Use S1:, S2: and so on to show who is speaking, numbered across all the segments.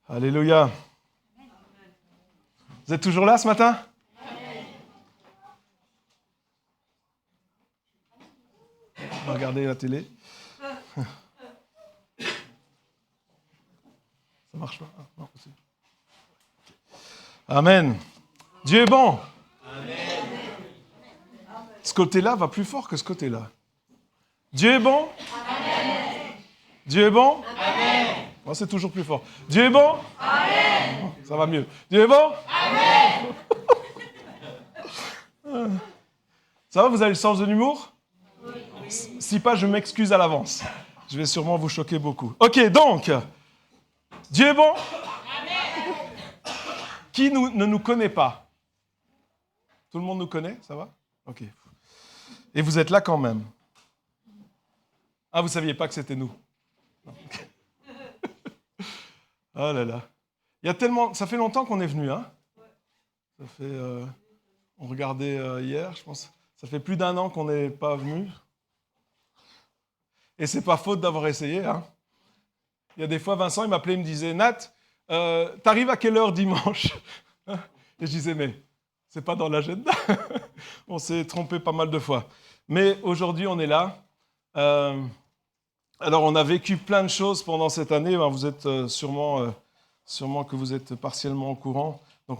S1: Alléluia. Vous êtes toujours là ce matin? On va regarder la télé. Ça marche pas? Non, aussi. Amen. Dieu est bon. Amen. Ce côté-là va plus fort que ce côté-là. Dieu est bon. Amen. Dieu est bon. Amen. Oh, c'est toujours plus fort. Dieu est bon. Amen. Ça va mieux. Dieu est bon. Amen. Ça va, vous avez le sens de l'humour? Oui. Si pas, je m'excuse à l'avance. Je vais sûrement vous choquer beaucoup. Ok, donc, Dieu est bon. Amen. Qui ne nous connaît pas? Tout le monde nous connaît, ça va? Ok. Et vous êtes là quand même. Ah, vous ne saviez pas que c'était nous? Oh là là. Il y a tellement... Ça fait longtemps qu'on est venu, hein? Ça fait... On regardait hier, je pense. Ça fait plus d'1 an qu'on n'est pas venu. Et c'est pas faute d'avoir essayé, hein? Il y a des fois, Vincent, il m'appelait, il me disait, Nat, t'arrives à quelle heure dimanche? Et je disais, mais c'est pas dans l'agenda. On s'est trompé pas mal de fois. Mais aujourd'hui, on est là. Alors, on a vécu plein de choses pendant cette année. Vous êtes sûrement que vous êtes partiellement au courant. Donc,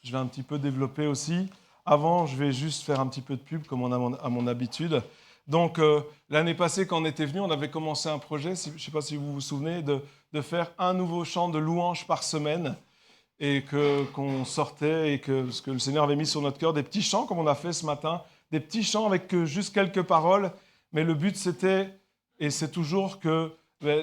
S1: je vais un petit peu développer aussi. Avant, je vais juste faire un petit peu de pub, comme on a à mon habitude. Donc, l'année passée, quand on était venu, on avait commencé un projet, je ne sais pas si vous vous souvenez, de faire un nouveau chant de louange par semaine. Et qu'on sortait, et ce que le Seigneur avait mis sur notre cœur, des petits chants, comme on a fait ce matin, des petits chants avec juste quelques paroles. Mais le but, c'était... Et c'est toujours que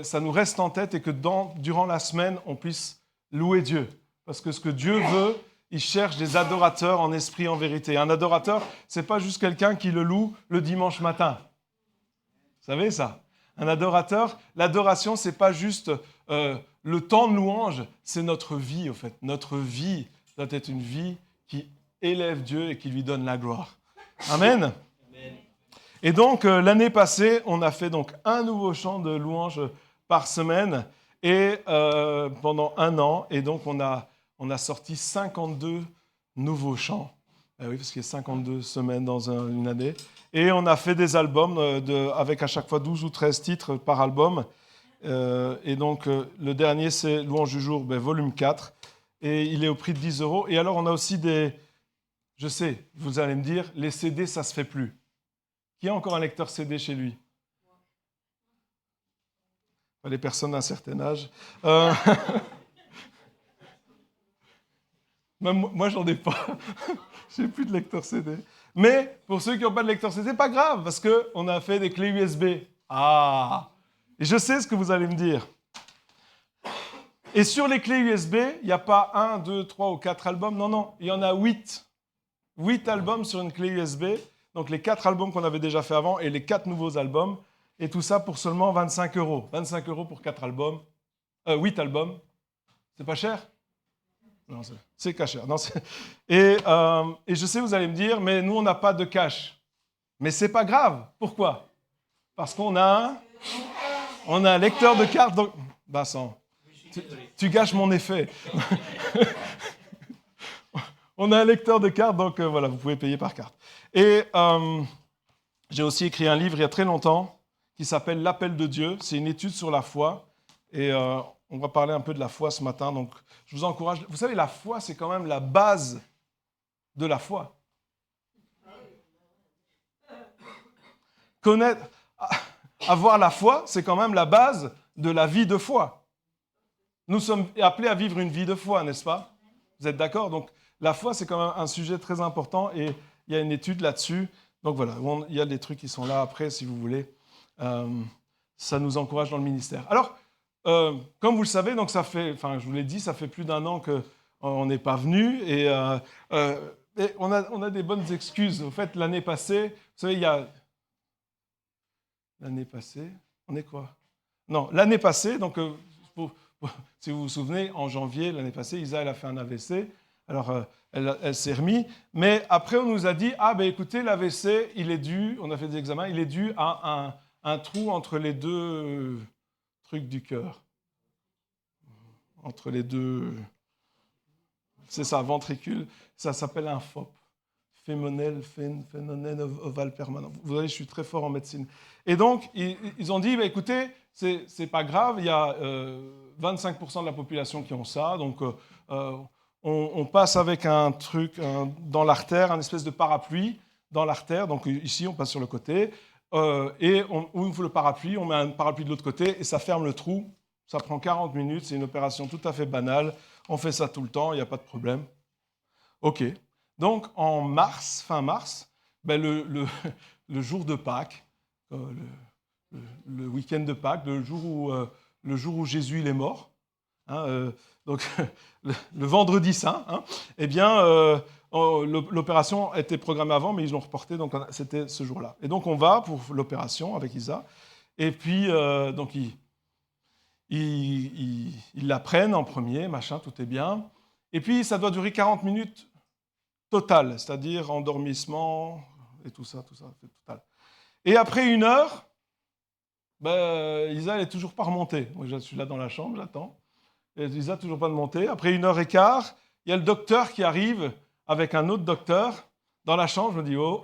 S1: ça nous reste en tête et que durant la semaine, on puisse louer Dieu. Parce que ce que Dieu veut, il cherche des adorateurs en esprit et en vérité. Un adorateur, ce n'est pas juste quelqu'un qui le loue le dimanche matin. Vous savez ça? Un adorateur, l'adoration, ce n'est pas juste le temps de louange, c'est notre vie, au fait. Notre vie doit être une vie qui élève Dieu et qui lui donne la gloire. Amen. Et donc, l'année passée, on a fait donc un nouveau chant de louange par semaine et pendant 1 an. Et donc, on a sorti 52 nouveaux chants. Oui, parce qu'il y a 52 semaines dans une année. Et on a fait des albums avec à chaque fois 12 ou 13 titres par album. Et donc, le dernier, c'est Louange du jour, volume 4. Et il est au prix de 10 €. Et alors, on a aussi je sais, vous allez me dire, les CD, ça ne se fait plus. Qui a encore un lecteur CD chez lui? Les personnes d'un certain âge. Même moi, j'en ai pas. J'ai plus de lecteur CD. Mais pour ceux qui n'ont pas de lecteur CD, c'est pas grave, parce qu'on a fait des clés USB. Ah! Et je sais ce que vous allez me dire. Et sur les clés USB, il n'y a pas 1, 2, 3 ou 4 albums. Non, il y en a 8. 8 albums sur une clé USB. Donc les 4 albums qu'on avait déjà fait avant et les 4 nouveaux albums. Et tout ça pour seulement 25 €. 25 € pour 4 albums. 8 albums. C'est pas cher? Non, c'est pas cher. Non, et je sais, vous allez me dire, mais nous, on n'a pas de cash. Mais c'est pas grave. Pourquoi? Parce qu'on a un lecteur de carte. Donc... Vincent, tu gâches mon effet. On a un lecteur de carte, donc voilà, vous pouvez payer par carte. Et j'ai aussi écrit un livre il y a très longtemps qui s'appelle L'appel de Dieu. C'est une étude sur la foi. Et on va parler un peu de la foi ce matin. Donc, je vous encourage. Vous savez, la foi, c'est quand même la base de la foi. Avoir la foi, c'est quand même la base de la vie de foi. Nous sommes appelés à vivre une vie de foi, n'est-ce pas? Vous êtes d'accord? Donc, la foi, c'est quand même un sujet très important et il y a une étude là-dessus. Donc voilà, il y a des trucs qui sont là après, si vous voulez. Ça nous encourage dans le ministère. Alors, comme vous le savez, donc je vous l'ai dit, ça fait plus d'1 an qu'on n'est pas venu et on a des bonnes excuses. Au fait, l'année passée, vous savez, l'année passée, on est quoi? Non, l'année passée, donc si vous vous souvenez, en janvier, l'année passée, Isa, elle a fait un AVC. Alors, elle s'est remise. Mais après, on nous a dit, écoutez, l'AVC, il est dû, on a fait des examens, il est dû à un trou entre les 2 trucs du cœur. entre les deux. C'est ça, ventricule. Ça s'appelle un FOP. Phénomène ovale permanent. Vous voyez, je suis très fort en médecine. Et donc, ils ont dit, bah, écoutez, c'est pas grave, il y a 25% de la population qui ont ça, donc on passe avec un truc dans l'artère, un espèce de parapluie dans l'artère, donc ici, on passe sur le côté, et on ouvre le parapluie, on met un parapluie de l'autre côté, et ça ferme le trou. Ça prend 40 minutes, c'est une opération tout à fait banale. On fait ça tout le temps, il n'y a pas de problème. OK. Donc, en mars, fin mars, ben le jour de Pâques, le week-end de Pâques, le jour où Jésus il est mort, hein, donc le vendredi saint, hein, eh bien, l'opération était programmée avant, mais ils l'ont reportée, donc c'était ce jour-là. Et donc, on va pour l'opération avec Isa, et puis, donc, ils la prennent en premier, machin, tout est bien. Et puis, ça doit durer 40 minutes total, c'est-à-dire endormissement et tout ça, c'est total. Et après 1 heure, ben, Isa n'est toujours pas remontée. Moi, je suis là dans la chambre, j'attends. Et Isa toujours pas de montée. Après 1 h 15, il y a le docteur qui arrive avec un autre docteur dans la chambre. Je me dis, oh,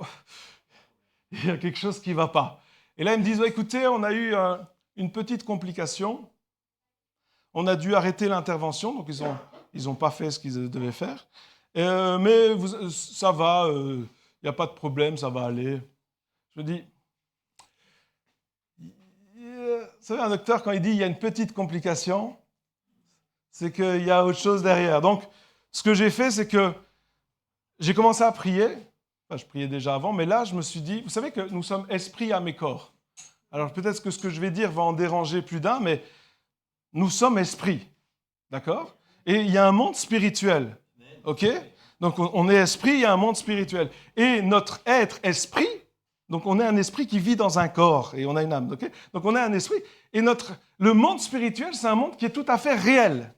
S1: il y a quelque chose qui ne va pas. Et là, ils me disent, oh, écoutez, on a eu une petite complication. On a dû arrêter l'intervention, donc ils n'ont pas fait ce qu'ils devaient faire. Mais ça va, il n'y a pas de problème, ça va aller. Je dis, vous savez, un docteur, quand il dit il y a une petite complication, c'est qu'il y a autre chose derrière. Donc, ce que j'ai fait, c'est que j'ai commencé à prier. Enfin, je priais déjà avant, mais là, je me suis dit, vous savez que nous sommes esprit, âme et corps. Alors, peut-être que ce que je vais dire va en déranger plus d'un, mais nous sommes esprit, d'accord ? Et il y a un monde spirituel. OK ? Donc, on est esprit, il y a un monde spirituel. Et notre être esprit, donc on est un esprit qui vit dans un corps et on a une âme. OK ? Donc, on est un esprit. Et le monde spirituel, c'est un monde qui est tout à fait réel.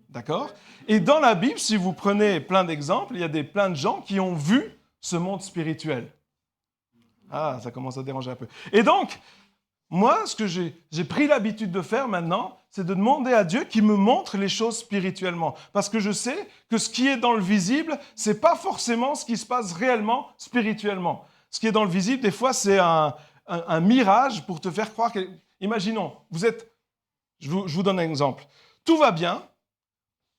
S1: D'accord ? Et dans la Bible, si vous prenez plein d'exemples, il y a plein de gens qui ont vu ce monde spirituel. Ah, ça commence à déranger un peu. Et donc, moi, ce que j'ai pris l'habitude de faire maintenant, c'est de demander à Dieu qu'il me montre les choses spirituellement. Parce que je sais que ce qui est dans le visible, ce n'est pas forcément ce qui se passe réellement spirituellement. Ce qui est dans le visible, des fois, c'est un mirage pour te faire croire que... Imaginons, je vous donne un exemple. Tout va bien,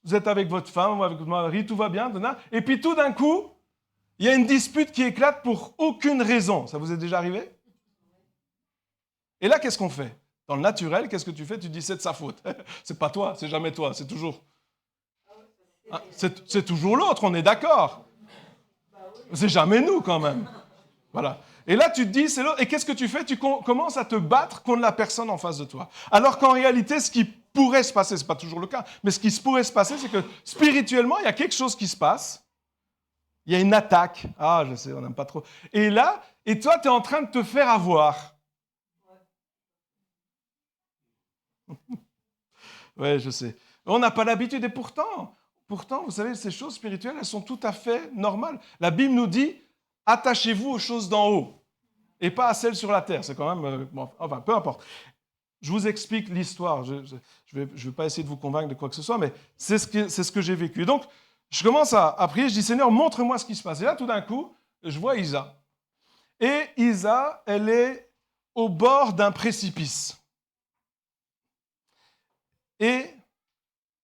S1: vous êtes avec votre femme ou avec votre mari, tout va bien, et puis tout d'un coup, il y a une dispute qui éclate pour aucune raison. Ça vous est déjà arrivé ? Et là, qu'est-ce qu'on fait ? Dans le naturel, qu'est-ce que tu fais ? Tu dis, c'est de sa faute. C'est pas toi, c'est jamais toi, c'est toujours... Ah, c'est toujours l'autre, on est d'accord. C'est jamais nous, quand même. Voilà. Et là, tu te dis, c'est l'autre. Et qu'est-ce que tu fais ? Tu commences à te battre contre la personne en face de toi. Alors qu'en réalité, ce qui pourrait se passer, ce n'est pas toujours le cas, mais ce qui pourrait se passer, c'est que spirituellement, il y a quelque chose qui se passe. Il y a une attaque. Ah, je sais, on n'aime pas trop. Et là, et toi, tu es en train de te faire avoir. Oui, je sais. On n'a pas l'habitude et pourtant, vous savez, ces choses spirituelles, elles sont tout à fait normales. La Bible nous dit, attachez-vous aux choses d'en haut et pas à celles sur la terre. C'est quand même... enfin, peu importe. Je vous explique l'histoire. Je ne vais pas essayer de vous convaincre de quoi que ce soit, mais c'est ce que j'ai vécu. Donc, je commence à prier, je dis, Seigneur, montre-moi ce qui se passe. Et là, tout d'un coup, je vois Isa. Et Isa, elle est au bord d'un précipice. Et,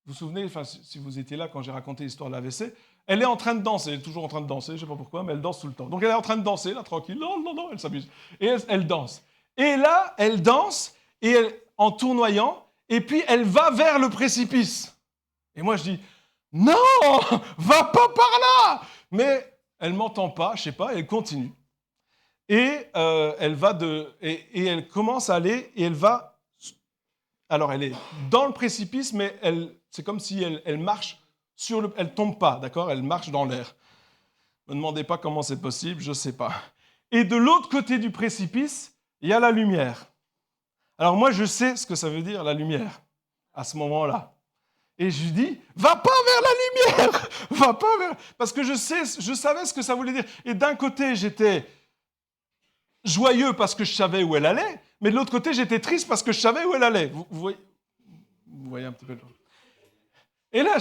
S1: vous vous souvenez, enfin, si vous étiez là quand j'ai raconté l'histoire de l'AVC, elle est en train de danser, elle est toujours en train de danser, je ne sais pas pourquoi, mais elle danse tout le temps. Donc elle est en train de danser, là, tranquille, non, elle s'amuse. Et elle danse. Et là, elle danse, en tournoyant, et puis elle va vers le précipice. Et moi, je dis, non, va pas par là. Mais elle ne m'entend pas, je ne sais pas, elle continue. Et elle commence à aller, et elle va... Alors, elle est dans le précipice, mais c'est comme si elle marche elle ne tombe pas, d'accord ? Elle marche dans l'air. Ne me demandez pas comment c'est possible, je ne sais pas. Et de l'autre côté du précipice, il y a la lumière. Alors moi, je sais ce que ça veut dire, la lumière, à ce moment-là. Et je lui dis, va pas vers la lumière, va pas vers... Parce que je savais ce que ça voulait dire. Et d'un côté, j'étais joyeux parce que je savais où elle allait, mais de l'autre côté, j'étais triste parce que je savais où elle allait. Vous voyez un petit peu le... Et là,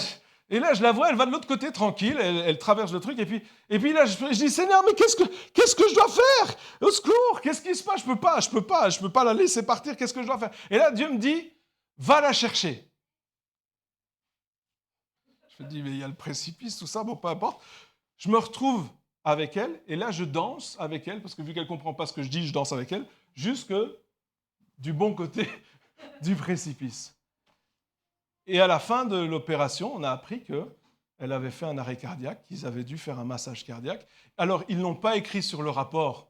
S1: je la vois, elle va de l'autre côté tranquille, elle traverse le truc, et puis là, je dis, Seigneur, mais qu'est-ce que je dois faire? Au secours, qu'est-ce qui se passe? Je peux pas la laisser partir, qu'est-ce que je dois faire? Et là, Dieu me dit, va la chercher. Je me dis, mais il y a le précipice, tout ça, bon, peu importe. Je me retrouve avec elle, et là, je danse avec elle, parce que vu qu'elle ne comprend pas ce que je dis, je danse avec elle, jusque du bon côté du précipice. Et à la fin de l'opération, on a appris qu'elle avait fait un arrêt cardiaque, qu'ils avaient dû faire un massage cardiaque. Alors, ils ne l'ont pas écrit sur le rapport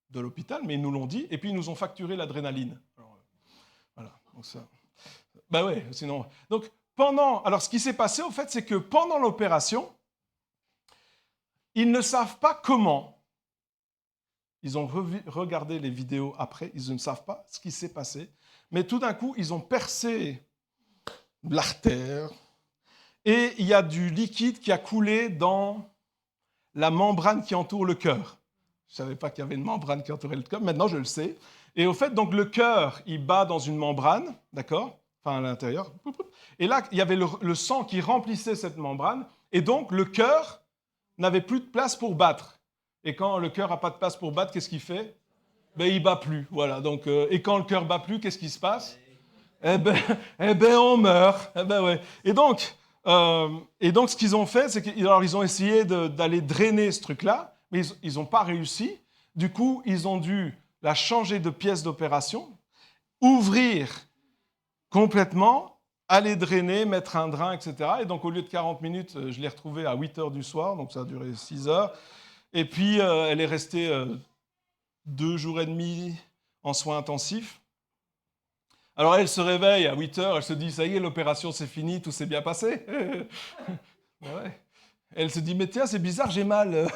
S1: de l'hôpital, mais ils nous l'ont dit, et puis ils nous ont facturé l'adrénaline. Alors, voilà, donc ça... Ben ouais, sinon... Donc, alors, ce qui s'est passé, au fait, c'est que pendant l'opération, ils ne savent pas comment. Ils ont regardé les vidéos après, ils ne savent pas ce qui s'est passé, mais tout d'un coup, ils ont percé l'artère, et il y a du liquide qui a coulé dans la membrane qui entoure le cœur. Je ne savais pas qu'il y avait une membrane qui entourait le cœur, maintenant je le sais. Et au fait, donc le cœur, il bat dans une membrane, d'accord? Enfin, à l'intérieur. Et là, il y avait le sang qui remplissait cette membrane, et donc le cœur n'avait plus de place pour battre. Et quand le cœur n'a pas de place pour battre, qu'est-ce qu'il fait? Ben, il ne bat plus, voilà. Donc, et quand le cœur ne bat plus, qu'est-ce qui se passe? Eh ben, on meurt. Eh ben, ouais. Et donc, ce qu'ils ont fait, c'est qu'ils ont essayé d'aller drainer ce truc-là, mais ils n'ont pas réussi. Du coup, ils ont dû la changer de pièce d'opération, ouvrir complètement, aller drainer, mettre un drain, etc. Et donc, au lieu de 40 minutes, je l'ai retrouvée à 8 heures du soir, donc ça a duré 6 heures. Et puis, elle est restée 2 jours et demi en soins intensifs. Alors elle se réveille à 8 heures, elle se dit, ça y est, l'opération c'est fini, tout s'est bien passé. Ouais. Elle se dit, mais tiens, c'est bizarre, j'ai mal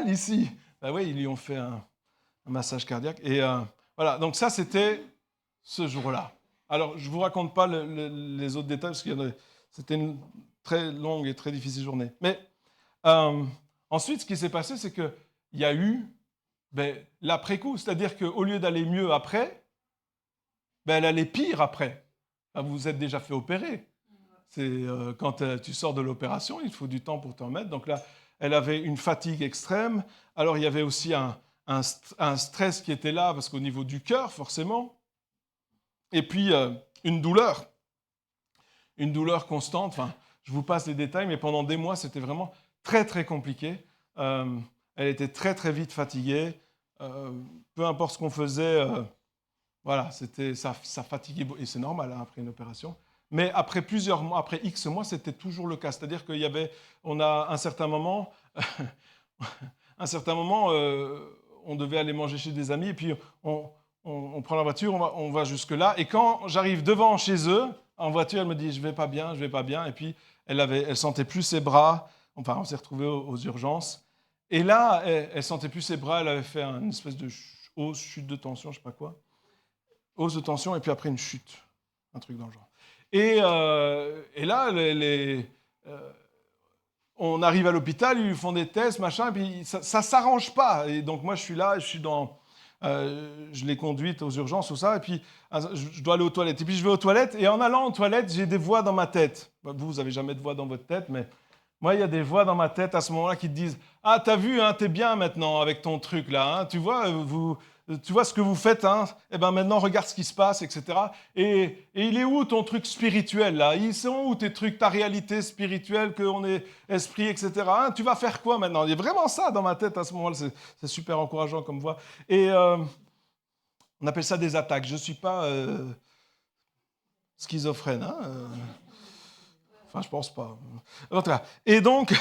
S1: ici. Ben oui, ils lui ont fait un massage cardiaque. Et voilà, donc ça c'était ce jour-là. Alors je ne vous raconte pas les autres détails, parce que c'était une très longue et très difficile journée. Mais ensuite, ce qui s'est passé, c'est qu'il y a eu l'après-coup, c'est-à-dire qu'au lieu d'aller mieux après, elle allait pire après. Vous vous êtes déjà fait opérer. C'est quand tu sors de l'opération, il faut du temps pour t'en mettre. Donc là, elle avait une fatigue extrême. Alors il y avait aussi un stress qui était là, parce qu'au niveau du cœur, forcément. Et puis une douleur constante. Enfin, je vous passe les détails, mais pendant des mois, c'était vraiment très, très compliqué. Elle était très, très vite fatiguée. Peu importe ce qu'on faisait... Voilà, ça fatiguait, et c'est normal après une opération. Mais après plusieurs mois, après X mois, c'était toujours le cas. C'est-à-dire on a un certain moment, on devait aller manger chez des amis, et puis on prend la voiture, on va jusque-là. Et quand j'arrive devant chez eux, en voiture, elle me dit, je vais pas bien. Et puis elle sentait plus ses bras. Enfin, on s'est retrouvés aux urgences. Et là, elle sentait plus ses bras. Elle avait fait une espèce de hausse, chute de tension, je sais pas quoi. Hausse de tension, et puis après une chute. Un truc dans le genre. Et là, on arrive à l'hôpital, ils lui font des tests, machin, et puis ça ne s'arrange pas. Et donc moi, je suis là, je l'ai conduite aux urgences, tout ça, et puis je dois aller aux toilettes. Et puis je vais aux toilettes, et en allant aux toilettes, j'ai des voix dans ma tête. Vous n'avez jamais de voix dans votre tête, mais moi, il y a des voix dans ma tête à ce moment-là qui te disent « Ah, t'as vu, hein, t'es bien maintenant avec ton truc là, hein, tu vois ce que vous faites, hein, et ben maintenant regarde ce qui se passe, etc. Et il est où ton truc spirituel là? Ils sont où tes trucs, ta réalité spirituelle, qu'on est esprit, etc. Hein, tu vas faire quoi maintenant? Il y a vraiment ça dans ma tête à ce moment-là, c'est super encourageant comme voix. Et on appelle ça des attaques. Je ne suis pas schizophrène, hein, enfin, je pense pas. Et donc,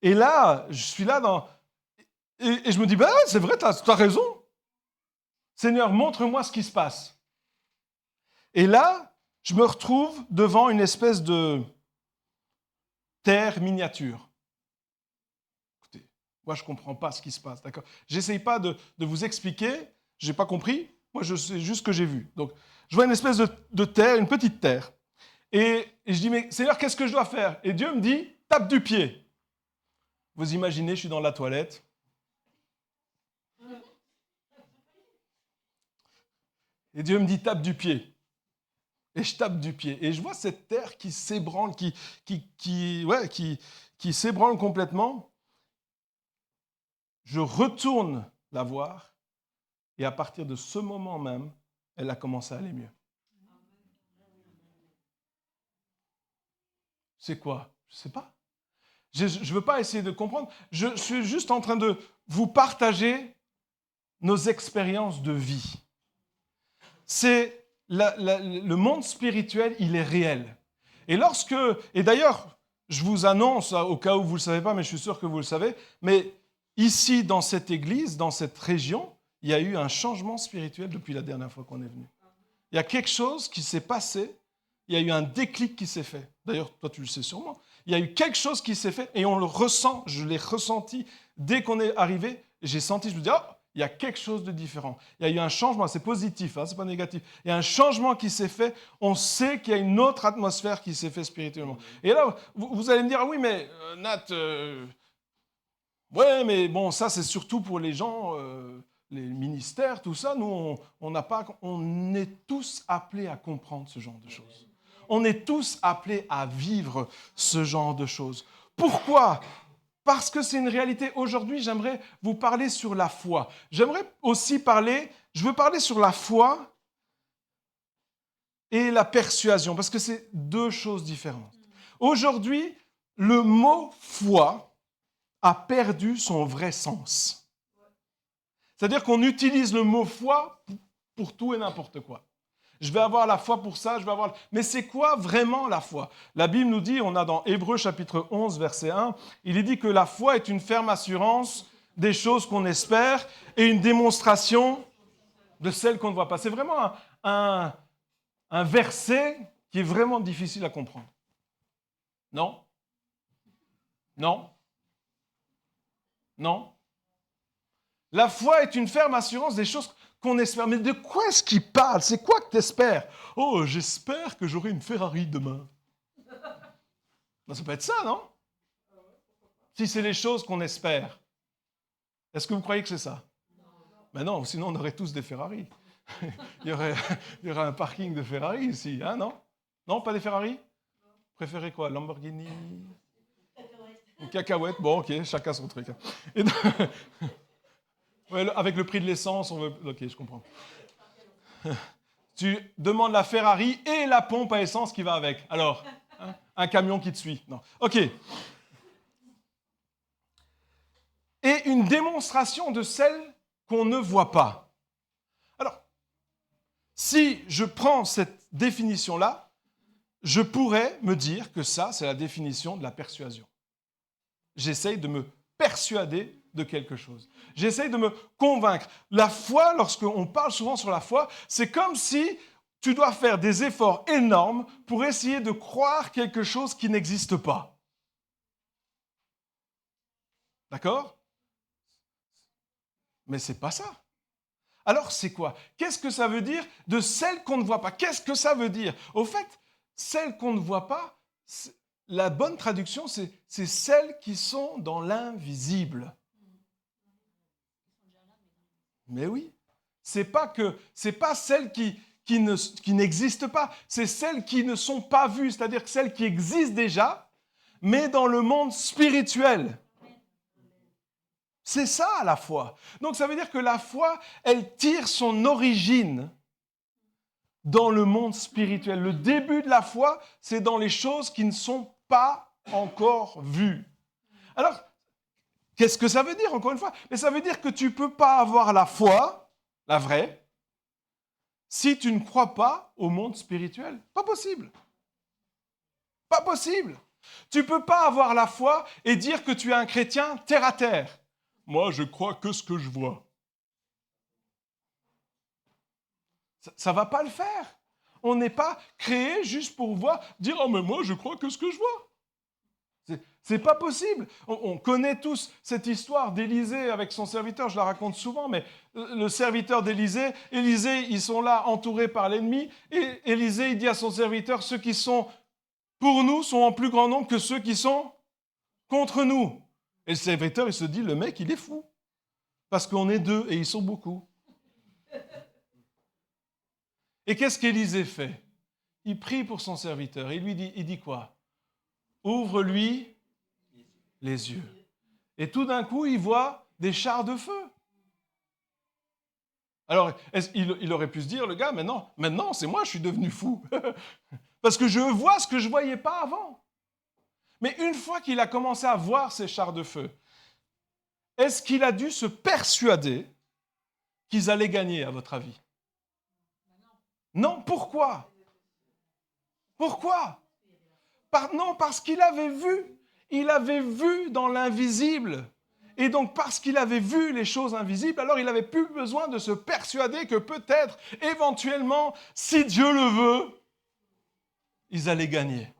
S1: et là, je suis là et je me dis, c'est vrai, t'as raison. Seigneur, montre-moi ce qui se passe. Et là, je me retrouve devant une espèce de terre miniature. Écoutez, moi, je ne comprends pas ce qui se passe, d'accord? J'essaye pas de vous expliquer, je n'ai pas compris, moi, je sais juste ce que j'ai vu. Donc, je vois une espèce de terre, une petite terre. Et je dis, mais Seigneur, qu'est-ce que je dois faire? Et Dieu me dit, tape du pied. Vous imaginez, je suis dans la toilette. Et Dieu me dit, tape du pied. et je tape du pied. Et je vois cette terre qui s'ébranle, qui s'ébranle complètement. Je retourne la voir, et à partir de ce moment même, elle a commencé à aller mieux. C'est quoi? Je ne sais pas. Je ne veux pas essayer de comprendre. Je suis juste en train de vous partager nos expériences de vie. C'est le monde spirituel, il est réel. Et d'ailleurs, je vous annonce, au cas où vous ne le savez pas, mais je suis sûr que vous le savez, mais ici, dans cette église, dans cette région, il y a eu un changement spirituel depuis la dernière fois qu'on est venu. Il y a quelque chose qui s'est passé, il y a eu un déclic qui s'est fait. D'ailleurs, toi, tu le sais sûrement. Il y a eu quelque chose qui s'est fait et on le ressent, je l'ai ressenti dès qu'on est arrivé. J'ai senti, je me dis, oh, il y a quelque chose de différent. Il y a eu un changement, c'est positif, hein, c'est pas négatif. Il y a un changement qui s'est fait. On sait qu'il y a une autre atmosphère qui s'est faite spirituellement. Et là, vous allez me dire, ah oui, mais Nat, ouais, mais bon, ça c'est surtout pour les gens, les ministères, tout ça. Nous, on est tous appelés à comprendre ce genre de choses. On est tous appelés à vivre ce genre de choses. Pourquoi ? Parce que c'est une réalité. Aujourd'hui, j'aimerais vous parler sur la foi. Je veux parler sur la foi et la persuasion, parce que c'est deux choses différentes. Aujourd'hui, le mot foi a perdu son vrai sens. C'est-à-dire qu'on utilise le mot foi pour tout et n'importe quoi. Je vais avoir la foi pour ça, Mais c'est quoi vraiment la foi? La Bible nous dit, on a dans Hébreux chapitre 11, verset 1, il est dit que la foi est une ferme assurance des choses qu'on espère et une démonstration de celles qu'on ne voit pas. C'est vraiment un verset qui est vraiment difficile à comprendre. Non? Non? Non? La foi est une ferme assurance des choses qu'on espère. Mais de quoi est-ce qu'il parle? C'est quoi que tu espères? Oh, j'espère que j'aurai une Ferrari demain. Ben, ça peut être ça, non? Si c'est les choses qu'on espère. Est-ce que vous croyez que c'est ça? Ben non, sinon on aurait tous des Ferrari. il y aurait un parking de Ferrari ici, hein, non? Non, pas des Ferrari? Préférez quoi? Lamborghini? Une cacahuète? Bon, ok, chacun son truc. Et donc, ouais, avec le prix de l'essence, on veut... Ok, je comprends. Tu demandes la Ferrari et la pompe à essence qui va avec. Alors, hein, un camion qui te suit. Non. Ok. Et une démonstration de celle qu'on ne voit pas. Alors, si je prends cette définition-là, je pourrais me dire que ça, c'est la définition de la persuasion. J'essaye de me persuader de quelque chose. J'essaye de me convaincre. La foi, lorsqu'on parle souvent sur la foi, c'est comme si tu dois faire des efforts énormes pour essayer de croire quelque chose qui n'existe pas. D'accord? Mais c'est pas ça. Alors c'est quoi? Qu'est-ce que ça veut dire de celle qu'on ne voit pas? Qu'est-ce que ça veut dire? Au fait, celle qu'on ne voit pas, la bonne traduction, c'est celles qui sont dans l'invisible. Mais oui, c'est pas celles qui n'existent pas, c'est celles qui ne sont pas vues, c'est-à-dire celles qui existent déjà, mais dans le monde spirituel. C'est ça la foi. Donc ça veut dire que la foi, elle tire son origine dans le monde spirituel. Le début de la foi, c'est dans les choses qui ne sont pas encore vues. Alors, qu'est-ce que ça veut dire, encore une fois? Mais ça veut dire que tu ne peux pas avoir la foi, la vraie, si tu ne crois pas au monde spirituel. Pas possible. Pas possible. Tu ne peux pas avoir la foi et dire que tu es un chrétien terre à terre. Moi, je crois que ce que je vois. Ça ne va pas le faire. On n'est pas créé juste pour dire « Oh, mais moi, je crois que ce que je vois ». C'est pas possible. On connaît tous cette histoire d'Élisée avec son serviteur, je la raconte souvent, mais le serviteur d'Élisée, ils sont là entourés par l'ennemi, et Élisée, il dit à son serviteur, ceux qui sont pour nous sont en plus grand nombre que ceux qui sont contre nous. Et le serviteur, il se dit, le mec, il est fou, parce qu'on est deux et ils sont beaucoup. Et qu'est-ce qu'Élisée fait? il prie pour son serviteur. Il dit quoi? Ouvre-lui les yeux. Et tout d'un coup, il voit des chars de feu. Alors, il aurait pu se dire, le gars, maintenant, c'est moi, je suis devenu fou. Parce que je vois ce que je ne voyais pas avant. Mais une fois qu'il a commencé à voir ces chars de feu, est-ce qu'il a dû se persuader qu'ils allaient gagner, à votre avis? Non, pourquoi? Pourquoi? Non, parce qu'il avait vu. Il avait vu dans l'invisible. Et donc, parce qu'il avait vu les choses invisibles, alors il n'avait plus besoin de se persuader que peut-être, éventuellement, si Dieu le veut, ils allaient gagner.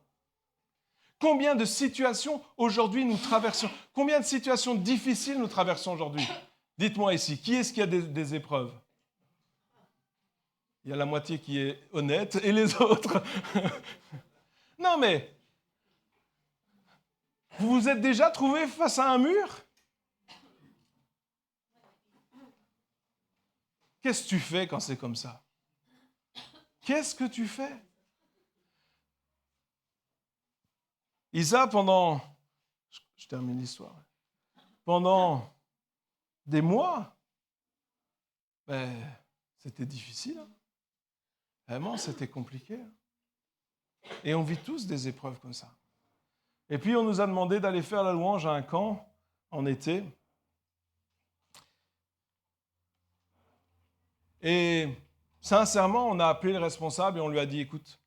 S1: Combien de situations aujourd'hui nous traversons? Combien de situations difficiles nous traversons aujourd'hui? Dites-moi ici, qui est-ce qui a des épreuves? Il y a la moitié qui est honnête et les autres. Non mais, vous vous êtes déjà trouvé face à un mur? Qu'est-ce que tu fais quand c'est comme ça? Qu'est-ce que tu fais? Isa, je termine l'histoire, pendant des mois, c'était difficile. Hein. Vraiment, c'était compliqué. Hein. Et on vit tous des épreuves comme ça. Et puis, on nous a demandé d'aller faire la louange à un camp en été. Et sincèrement, on a appelé le responsable et on lui a dit, écoute,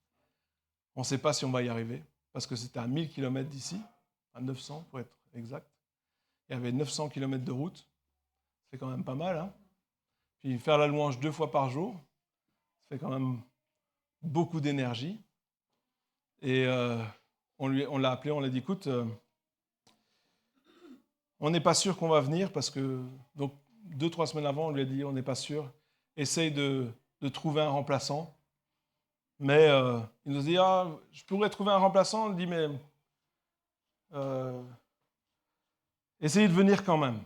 S1: on ne sait pas si on va y arriver, parce que c'était à 1000 km d'ici, à 900 pour être exact. Il y avait 900 km de route, c'est quand même pas mal. Hein. Puis faire la louange 2 fois par jour, ça fait quand même beaucoup d'énergie. Et on l'a appelé, on l'a dit, écoute, on n'est pas sûr qu'on va venir, parce que, donc 2-3 semaines avant, on lui a dit, on n'est pas sûr. Essaye de trouver un remplaçant. Mais il nous dit, je pourrais trouver un remplaçant. On dit, mais essayez de venir quand même.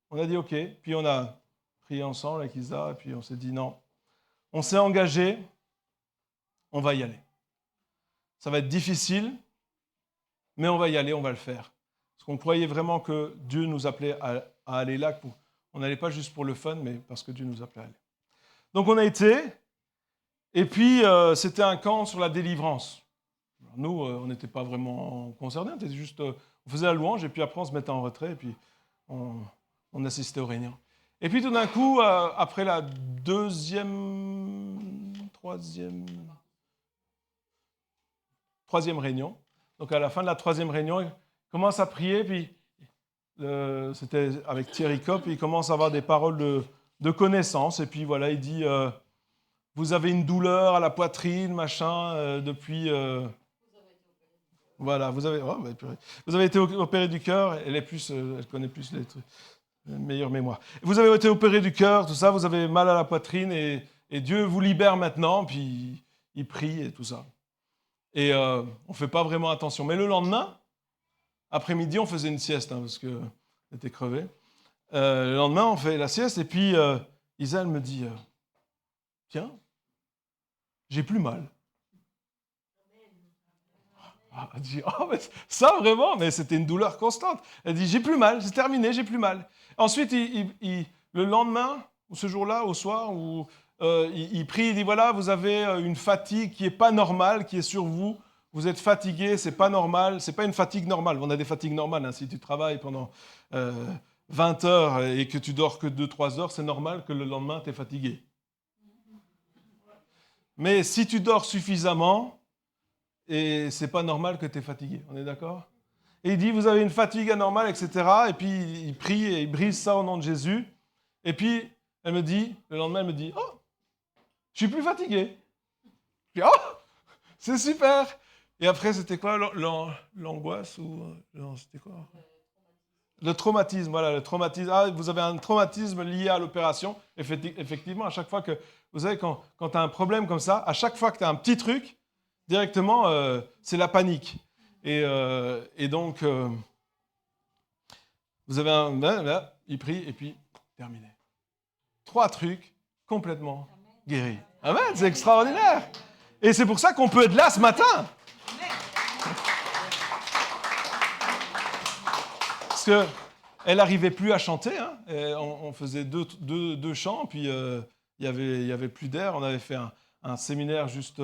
S1: On a dit, OK. Puis on a prié ensemble avec Isa, et puis on s'est dit, non. On s'est engagé, on va y aller. Ça va être difficile, mais on va y aller, on va le faire. Parce qu'on croyait vraiment que Dieu nous appelait à aller là. On n'allait pas juste pour le fun, mais parce que Dieu nous appelait à aller. Donc on a été, et puis c'était un camp sur la délivrance. Alors, nous, on n'était pas vraiment concernés, on faisait la louange, et puis après on se mettait en retrait, et puis on assistait aux réunions. Et puis tout d'un coup, après la troisième réunion, donc à la fin de la 3e réunion, il commence à prier, puis c'était avec Thierry Kopp, il commence à avoir des paroles de connaissance, et puis voilà, il dit vous avez une douleur à la poitrine, machin, depuis... Voilà, vous avez été opéré du cœur, elle connaît plus les trucs, meilleure mémoire. Vous avez été opéré du cœur, tout ça, vous avez mal à la poitrine, et Dieu vous libère maintenant, puis il prie et tout ça. Et on ne fait pas vraiment attention. Mais le lendemain, après-midi, on faisait une sieste, hein, parce qu'on était crevés. Le lendemain, on fait la sieste, et puis Isa, elle me dit, tiens, j'ai plus mal. Elle dit, mais ça vraiment, mais c'était une douleur constante. Elle dit, j'ai plus mal, c'est terminé, j'ai plus mal. Ensuite, le lendemain, ou ce jour-là, au soir, il prie, il dit, voilà, vous avez une fatigue qui n'est pas normale, qui est sur vous. Vous êtes fatigué, c'est pas normal, c'est pas une fatigue normale. On a des fatigues normales. Hein. Si tu travailles pendant 20 heures et que tu dors que 2-3 heures, c'est normal que le lendemain, tu es fatigué. Mais si tu dors suffisamment, et c'est pas normal que tu es fatigué. On est d'accord? Et il dit, vous avez une fatigue anormale, etc. Et puis il prie et il brise ça au nom de Jésus. Et puis, le lendemain, elle me dit, oh, je suis plus fatigué. Je dis, oh, c'est super. Et après, c'était quoi l'angoisse ou c'était quoi? Le traumatisme, voilà, le traumatisme. Ah, vous avez un traumatisme lié à l'opération. Effectivement, à chaque fois que, vous savez, quand tu as un problème comme ça, à chaque fois que tu as un petit truc, directement, c'est la panique. Et donc, vous avez là, il prie, et puis, terminé. 3 trucs complètement guéris. Amen, c'est extraordinaire. Et c'est pour ça qu'on peut être là ce matin. Parce qu'elle n'arrivait plus à chanter. Hein. On faisait deux chants, puis il y avait plus d'air. On avait fait un séminaire juste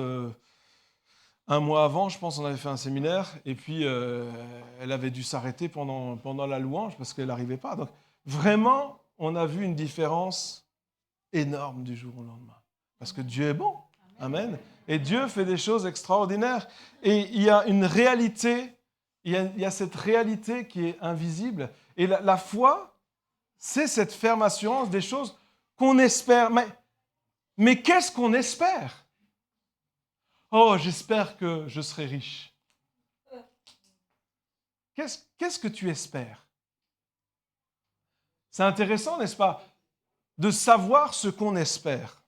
S1: un mois avant, je pense, on avait fait un séminaire. Et puis, elle avait dû s'arrêter pendant la louange parce qu'elle n'arrivait pas. Donc, vraiment, on a vu une différence énorme du jour au lendemain. Parce que Dieu est bon. Amen. Et Dieu fait des choses extraordinaires. Et il y a une réalité, il y a cette réalité qui est invisible. Et la foi, c'est cette ferme assurance des choses qu'on espère. Mais qu'est-ce qu'on espère? Oh, j'espère que je serai riche. Qu'est-ce que tu espères? C'est intéressant, n'est-ce pas, de savoir ce qu'on espère.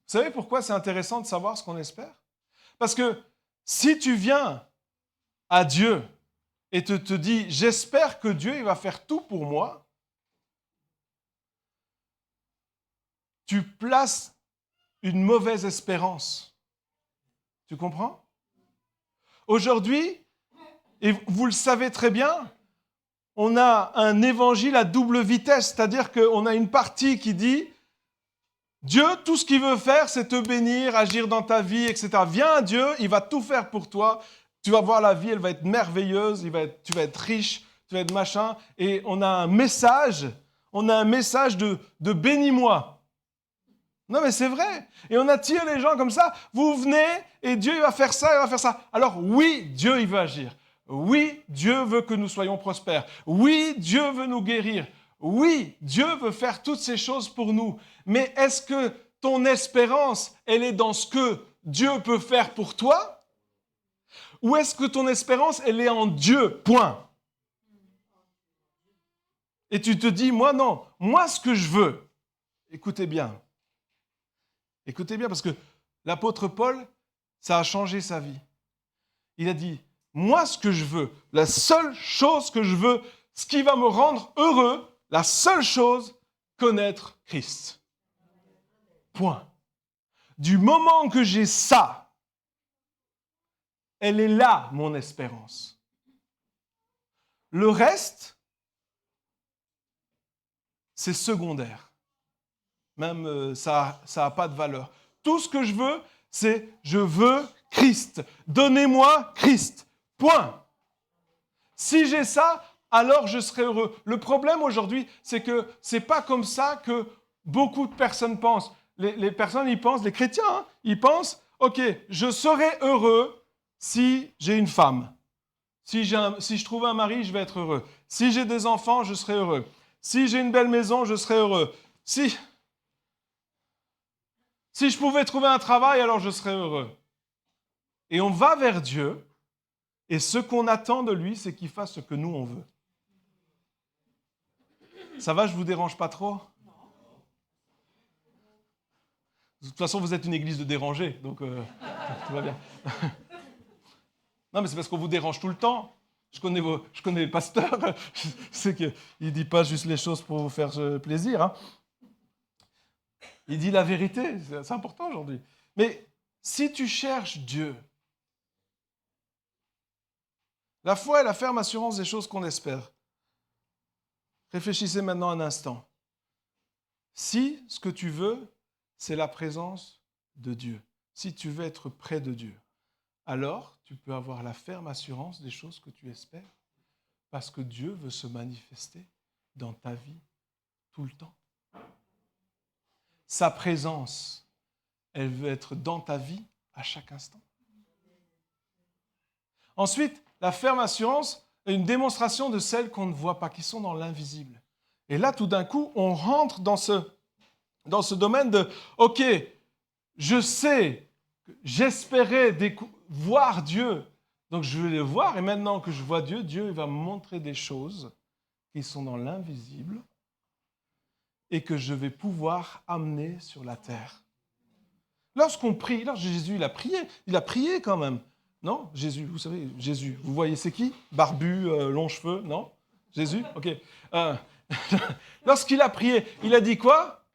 S1: Vous savez pourquoi c'est intéressant de savoir ce qu'on espère? Parce que si tu viens à Dieu et te dis « J'espère que Dieu il va faire tout pour moi », tu places une mauvaise espérance. Tu comprends? Aujourd'hui, et vous le savez très bien, on a un évangile à double vitesse, c'est-à-dire qu'on a une partie qui dit Dieu, tout ce qu'il veut faire, c'est te bénir, agir dans ta vie, etc. Viens à Dieu, il va tout faire pour toi. Tu vas voir la vie, elle va être merveilleuse, tu vas être riche, tu vas être machin. Et on a un message de bénis-moi. Non mais c'est vrai. Et on attire les gens comme ça. Vous venez et Dieu il va faire ça, il va faire ça. Alors oui, Dieu il veut agir. Oui, Dieu veut que nous soyons prospères. Oui, Dieu veut nous guérir. Oui, Dieu veut faire toutes ces choses pour nous. Mais est-ce que ton espérance, elle est dans ce que Dieu peut faire pour toi? Ou est-ce que ton espérance, elle est en Dieu? Point. Et tu te dis, moi non, moi ce que je veux, écoutez bien, parce que l'apôtre Paul, ça a changé sa vie. Il a dit, moi ce que je veux, la seule chose que je veux, ce qui va me rendre heureux, la seule chose, connaître Christ. Point. Du moment que j'ai ça, elle est là, mon espérance. Le reste, c'est secondaire. Même ça n'a pas de valeur. Tout ce que je veux, c'est je veux Christ. Donnez-moi Christ. Point. Si j'ai ça, alors je serai heureux. Le problème aujourd'hui, c'est que ce n'est pas comme ça que beaucoup de personnes pensent. Les personnes, ils pensent, les chrétiens, hein, ils pensent, ok, je serai heureux si j'ai une femme. Si je trouve un mari, je vais être heureux. Si j'ai des enfants, je serai heureux. Si j'ai une belle maison, je serai heureux. Si je pouvais trouver un travail, alors je serais heureux. Et on va vers Dieu, et ce qu'on attend de lui, c'est qu'il fasse ce que nous, on veut. Ça va, je ne vous dérange pas trop? De toute façon, vous êtes une église de dérangés, donc tout va bien. Non, mais c'est parce qu'on vous dérange tout le temps. Je connais les pasteurs, je sais qu'il ne dit pas juste les choses pour vous faire plaisir, hein. Il dit la vérité, c'est important aujourd'hui. Mais si tu cherches Dieu, la foi est la ferme assurance des choses qu'on espère. Réfléchissez maintenant un instant. Si ce que tu veux, c'est la présence de Dieu, si tu veux être près de Dieu, alors tu peux avoir la ferme assurance des choses que tu espères, parce que Dieu veut se manifester dans ta vie tout le temps. Sa présence, elle veut être dans ta vie à chaque instant. Ensuite, la ferme assurance est une démonstration de celles qu'on ne voit pas, qui sont dans l'invisible. Et là, tout d'un coup, on rentre dans ce domaine de « Ok, je sais, j'espérais voir Dieu, donc je vais le voir, et maintenant que je vois Dieu, Dieu il va me montrer des choses qui sont dans l'invisible, et que je vais pouvoir amener sur la terre. » Lorsqu'on prie, Jésus, il a prié quand même. Non? Jésus, vous savez, Jésus, vous voyez c'est qui? Barbu, longs cheveux, non? Jésus? Ok. Lorsqu'il a prié, il a dit quoi?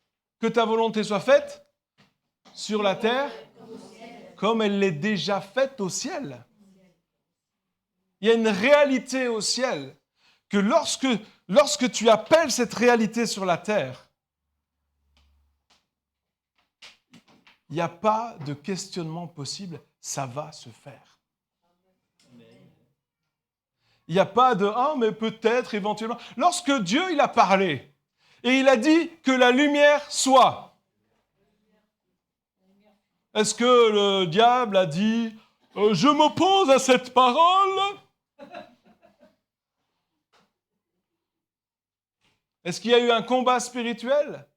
S1: Que ta volonté soit faite sur la terre comme elle l'est déjà faite au ciel. Il y a une réalité au ciel que lorsque tu appelles cette réalité sur la terre, il n'y a pas de questionnement possible, ça va se faire. Il n'y a pas de « ah, mais peut-être, éventuellement ». Lorsque Dieu, il a parlé et il a dit que la lumière soit, est-ce que le diable a dit « je m'oppose à cette parole ». Est-ce qu'il y a eu un combat spirituel?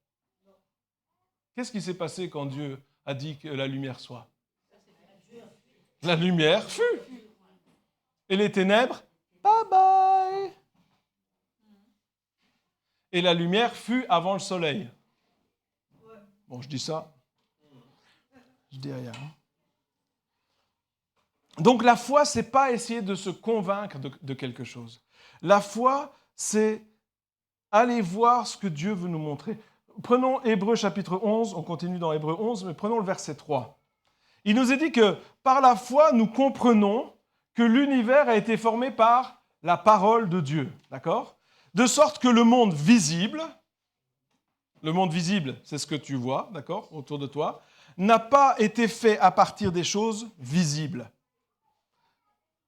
S1: Qu'est-ce qui s'est passé quand Dieu a dit que la lumière soit? La lumière fut. Et les ténèbres, bye bye. Et la lumière fut avant le soleil. Bon, je dis ça. Je dis rien. Donc la foi, c'est pas essayer de se convaincre de quelque chose. La foi, c'est aller voir ce que Dieu veut nous montrer. Prenons Hébreux chapitre 11, on continue dans Hébreux 11, mais prenons le verset 3. Il nous est dit que par la foi, nous comprenons que l'univers a été formé par la parole de Dieu, d'accord? De sorte que le monde visible, c'est ce que tu vois, d'accord, autour de toi, n'a pas été fait à partir des choses visibles.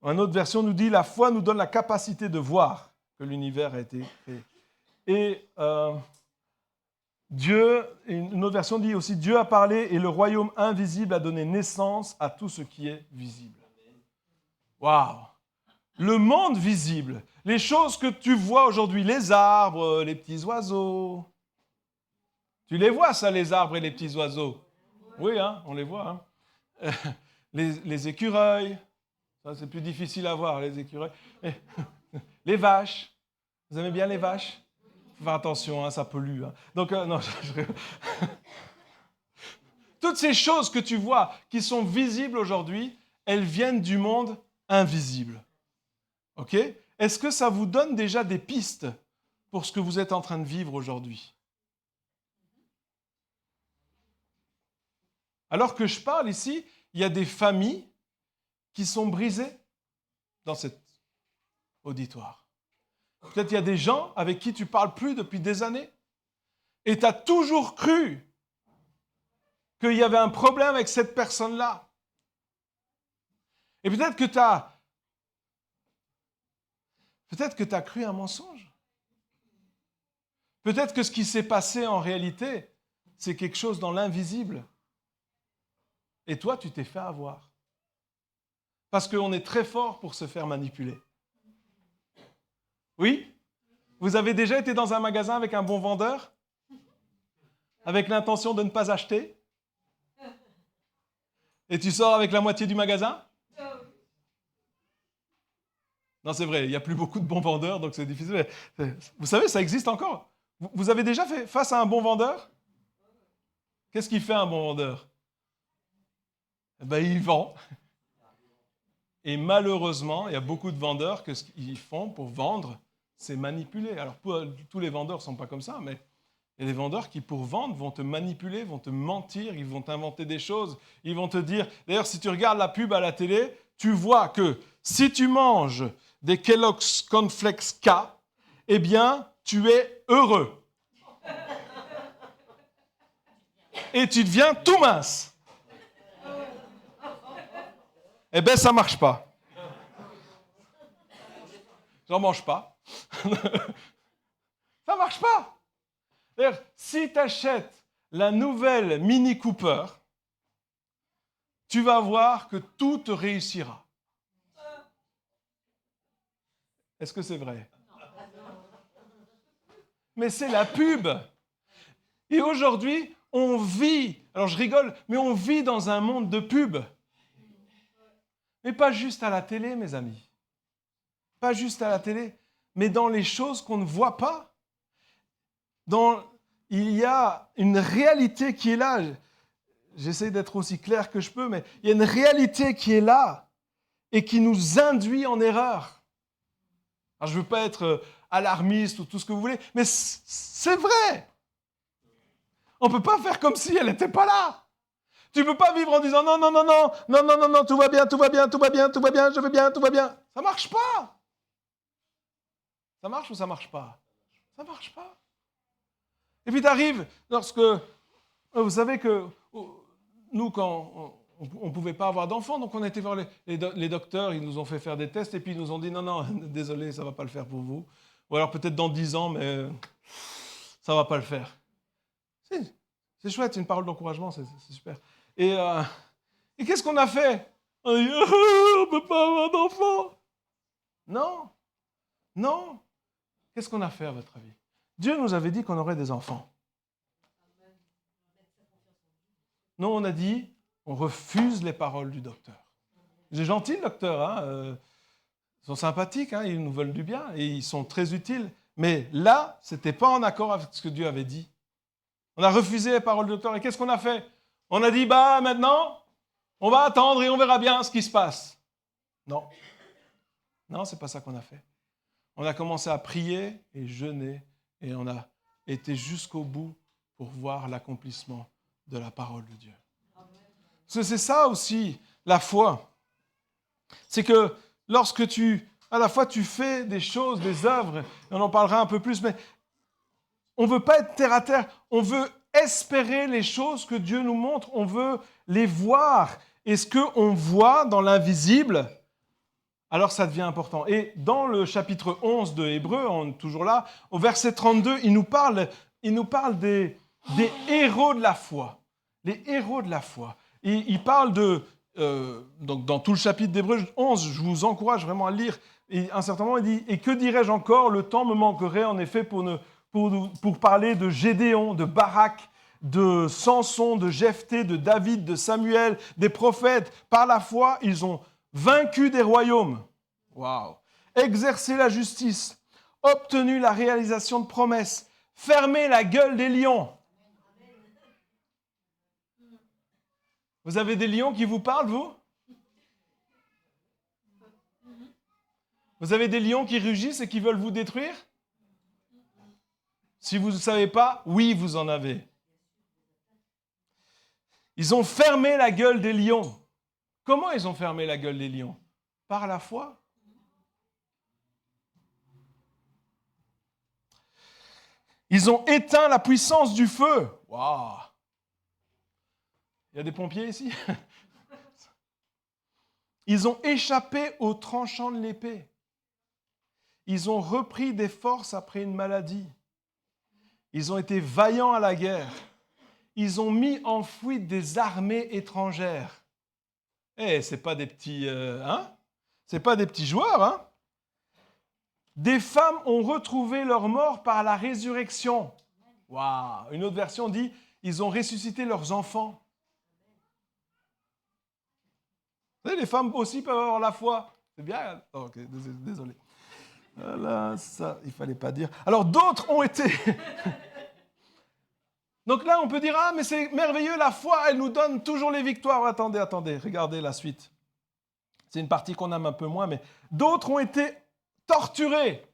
S1: Une autre version nous dit « La foi nous donne la capacité de voir que l'univers a été créé. » Et une autre version dit aussi « Dieu a parlé et le royaume invisible a donné naissance à tout ce qui est visible. » Waouh! Le monde visible, les choses que tu vois aujourd'hui, les arbres, les petits oiseaux. Tu les vois ça, les arbres et les petits oiseaux? Oui, hein, on les voit. Hein. Les écureuils, ça c'est plus difficile à voir, les écureuils. Les vaches, vous aimez bien les vaches? Faut faire attention, hein, ça pollue. Hein. Donc, non, toutes ces choses que tu vois, qui sont visibles aujourd'hui, elles viennent du monde invisible. Ok? Est-ce que ça vous donne déjà des pistes pour ce que vous êtes en train de vivre aujourd'hui? Alors que je parle ici, il y a des familles qui sont brisées dans cet auditoire. Peut-être il y a des gens avec qui tu ne parles plus depuis des années et tu as toujours cru qu'il y avait un problème avec cette personne-là. Et peut-être que tu as cru un mensonge. Peut-être que ce qui s'est passé en réalité, c'est quelque chose dans l'invisible. Et toi, tu t'es fait avoir. Parce qu'on est très fort pour se faire manipuler. Oui? Vous avez déjà été dans un magasin avec un bon vendeur? Avec l'intention de ne pas acheter? Et tu sors avec la moitié du magasin? Non, c'est vrai, il n'y a plus beaucoup de bons vendeurs, donc c'est difficile. Vous savez, ça existe encore. Vous avez déjà fait face à un bon vendeur? Qu'est-ce qu'il fait un bon vendeur? Il vend. Et malheureusement, il y a beaucoup de vendeurs que ce qu'ils font pour vendre, c'est manipuler. Alors, tous les vendeurs ne sont pas comme ça, mais il y a des vendeurs qui, pour vendre, vont te manipuler, vont te mentir, ils vont t'inventer des choses. Ils vont te dire... D'ailleurs, si tu regardes la pub à la télé, tu vois que si tu manges des Kellogg's Cornflakes K, eh bien, tu es heureux. Et tu deviens tout mince. Eh bien, ça ne marche pas. J'en mange pas. Ça ne marche pas. D'ailleurs, si tu achètes la nouvelle Mini Cooper, tu vas voir que tout te réussira. Est-ce que c'est vrai? Mais c'est la pub. Et aujourd'hui, on vit, alors je rigole, mais on vit dans un monde de pub. Mais pas juste à la télé, mes amis. Pas juste à la télé, mais dans les choses qu'on ne voit pas. Il y a une réalité qui est là. J'essaie d'être aussi clair que je peux, mais il y a une réalité qui est là et qui nous induit en erreur. Alors, je ne veux pas être alarmiste ou tout ce que vous voulez, mais c'est vrai. On ne peut pas faire comme si elle n'était pas là. Tu ne peux pas vivre en disant non, non, non, non, non, non, non, non, tout va bien, tout va bien, tout va bien, tout va bien, je vais bien, tout va bien. Ça ne marche pas. Ça marche ou ça ne marche pas? Ça ne marche pas. Et puis tu arrives lorsque, vous savez que nous, quand on ne pouvait pas avoir d'enfants, donc on a été voir les docteurs, ils nous ont fait faire des tests et puis ils nous ont dit non, non, désolé, ça ne va pas le faire pour vous. Ou alors peut-être dans 10 ans, mais ça ne va pas le faire. C'est chouette, c'est une parole d'encouragement, c'est super. Et qu'est-ce qu'on a fait? On a dit, on ne peut pas avoir d'enfants. Non, non. Qu'est-ce qu'on a fait à votre avis? Dieu nous avait dit qu'on aurait des enfants. Non, on a dit, on refuse les paroles du docteur. C'est gentil, le docteur, hein, ils sont sympathiques, hein, ils nous veulent du bien et ils sont très utiles. Mais là, ce n'était pas en accord avec ce que Dieu avait dit. On a refusé les paroles du docteur et qu'est-ce qu'on a fait? On a dit, maintenant, on va attendre et on verra bien ce qui se passe. Non. Non, ce n'est pas ça qu'on a fait. On a commencé à prier et jeûner et on a été jusqu'au bout pour voir l'accomplissement de la parole de Dieu. Parce que c'est ça aussi, la foi. C'est que lorsque à la fois tu fais des choses, des œuvres, et on en parlera un peu plus, mais on ne veut pas être terre à terre, on veut espérer les choses que Dieu nous montre, on veut les voir. Et ce qu'on voit dans l'invisible, alors ça devient important. Et dans le chapitre 11 de Hébreux, on est toujours là, au verset 32, il nous parle des héros de la foi. Les héros de la foi. Et il parle donc dans tout le chapitre d'Hébreux 11, je vous encourage vraiment à le lire, et à un certain moment il dit « Et que dirais-je encore? Le temps me manquerait en effet pour parler de Gédéon, de Barak, de Samson, de Jephthé, de David, de Samuel, des prophètes. Par la foi, ils ont vaincu des royaumes, wow, exercé la justice, obtenu la réalisation de promesses, fermé la gueule des lions. » Vous avez des lions qui vous parlent, vous? Vous avez des lions qui rugissent et qui veulent vous détruire? Si vous ne savez pas, oui, vous en avez. Ils ont fermé la gueule des lions. Comment ils ont fermé la gueule des lions? Par la foi. Ils ont éteint la puissance du feu. Waouh! Il y a des pompiers ici? Ils ont échappé au tranchant de l'épée. Ils ont repris des forces après une maladie. Ils ont été vaillants à la guerre. Ils ont mis en fuite des armées étrangères. C'est pas des petits, c'est pas des petits joueurs, hein? Des femmes ont retrouvé leur mort par la résurrection. Waouh! Une autre version dit, ils ont ressuscité leurs enfants. Vous savez, les femmes aussi peuvent avoir la foi. C'est bien. Oh, ok, désolé. Voilà, ça, il ne fallait pas dire. Alors, d'autres ont été... Donc là, on peut dire, mais c'est merveilleux, la foi, elle nous donne toujours les victoires. Attendez, regardez la suite. C'est une partie qu'on aime un peu moins, mais d'autres ont été torturés.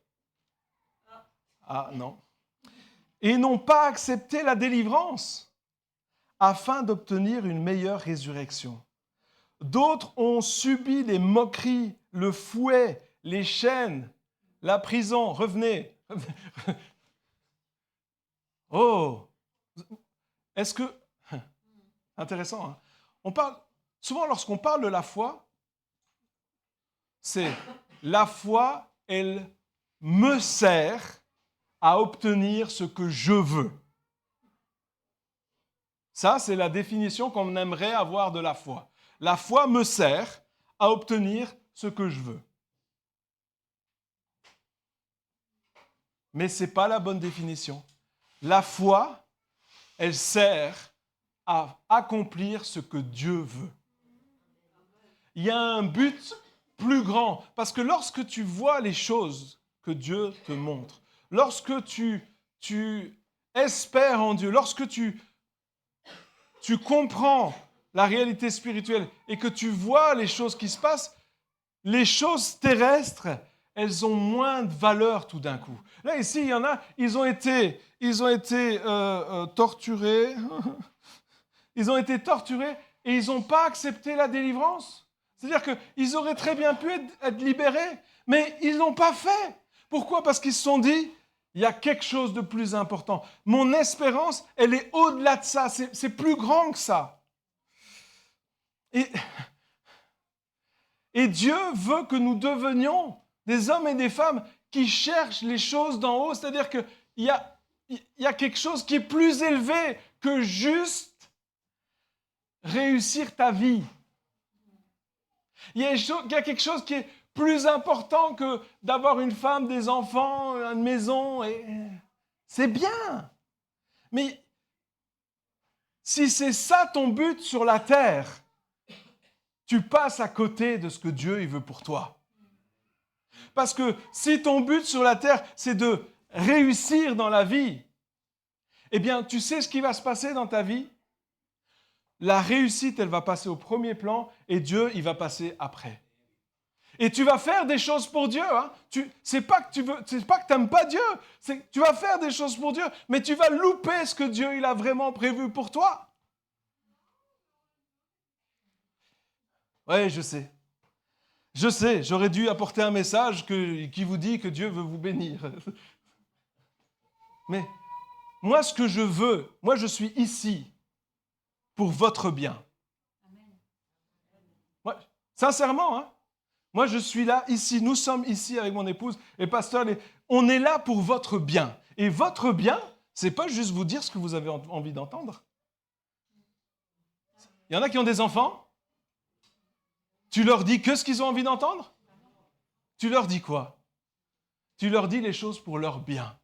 S1: Ah, non. Et n'ont pas accepté la délivrance afin d'obtenir une meilleure résurrection. D'autres ont subi les moqueries, le fouet, les chaînes, la prison. Revenez. Oh! Est-ce que... Intéressant, hein? On parle... Souvent, lorsqu'on parle de la foi, c'est la foi, elle me sert à obtenir ce que je veux. Ça, c'est la définition qu'on aimerait avoir de la foi. La foi me sert à obtenir ce que je veux. Mais ce n'est pas la bonne définition. La foi, elle sert à accomplir ce que Dieu veut. Il y a un but plus grand, parce que lorsque tu vois les choses que Dieu te montre, lorsque tu espères en Dieu, lorsque tu comprends la réalité spirituelle et que tu vois les choses qui se passent, les choses terrestres, elles ont moins de valeur tout d'un coup. Là, ici, il y en a, ils ont été torturés. Ils ont été torturés et ils n'ont pas accepté la délivrance. C'est-à-dire qu'ils auraient très bien pu être libérés, mais ils ne l'ont pas fait. Pourquoi? Parce qu'ils se sont dit, il y a quelque chose de plus important. Mon espérance, elle est au-delà de ça, c'est plus grand que ça. Et Dieu veut que nous devenions des hommes et des femmes qui cherchent les choses d'en haut, c'est-à-dire qu'il y a quelque chose qui est plus élevé que juste réussir ta vie. Il y a quelque chose qui est plus important que d'avoir une femme, des enfants, une maison. Et c'est bien. Mais si c'est ça ton but sur la terre, tu passes à côté de ce que Dieu il veut pour toi. Parce que si ton but sur la terre, c'est de réussir dans la vie, eh bien, tu sais ce qui va se passer dans ta vie? La réussite, elle va passer au premier plan et Dieu, il va passer après. Et tu vas faire des choses pour Dieu. Hein. C'est pas que tu n'aimes pas Dieu. C'est que tu vas faire des choses pour Dieu, mais tu vas louper ce que Dieu il a vraiment prévu pour toi. Oui, je sais. Je sais, j'aurais dû apporter un message qui vous dit que Dieu veut vous bénir. Mais moi, ce que je veux, moi, je suis ici pour votre bien. Ouais, sincèrement, hein. Moi, je suis là, ici, nous sommes ici avec mon épouse et pasteur, on est là pour votre bien. Et votre bien, c'est pas juste vous dire ce que vous avez envie d'entendre. Il y en a qui ont des enfants. Tu leur dis que ce qu'ils ont envie d'entendre? Tu leur dis quoi? Tu leur dis les choses pour leur bien.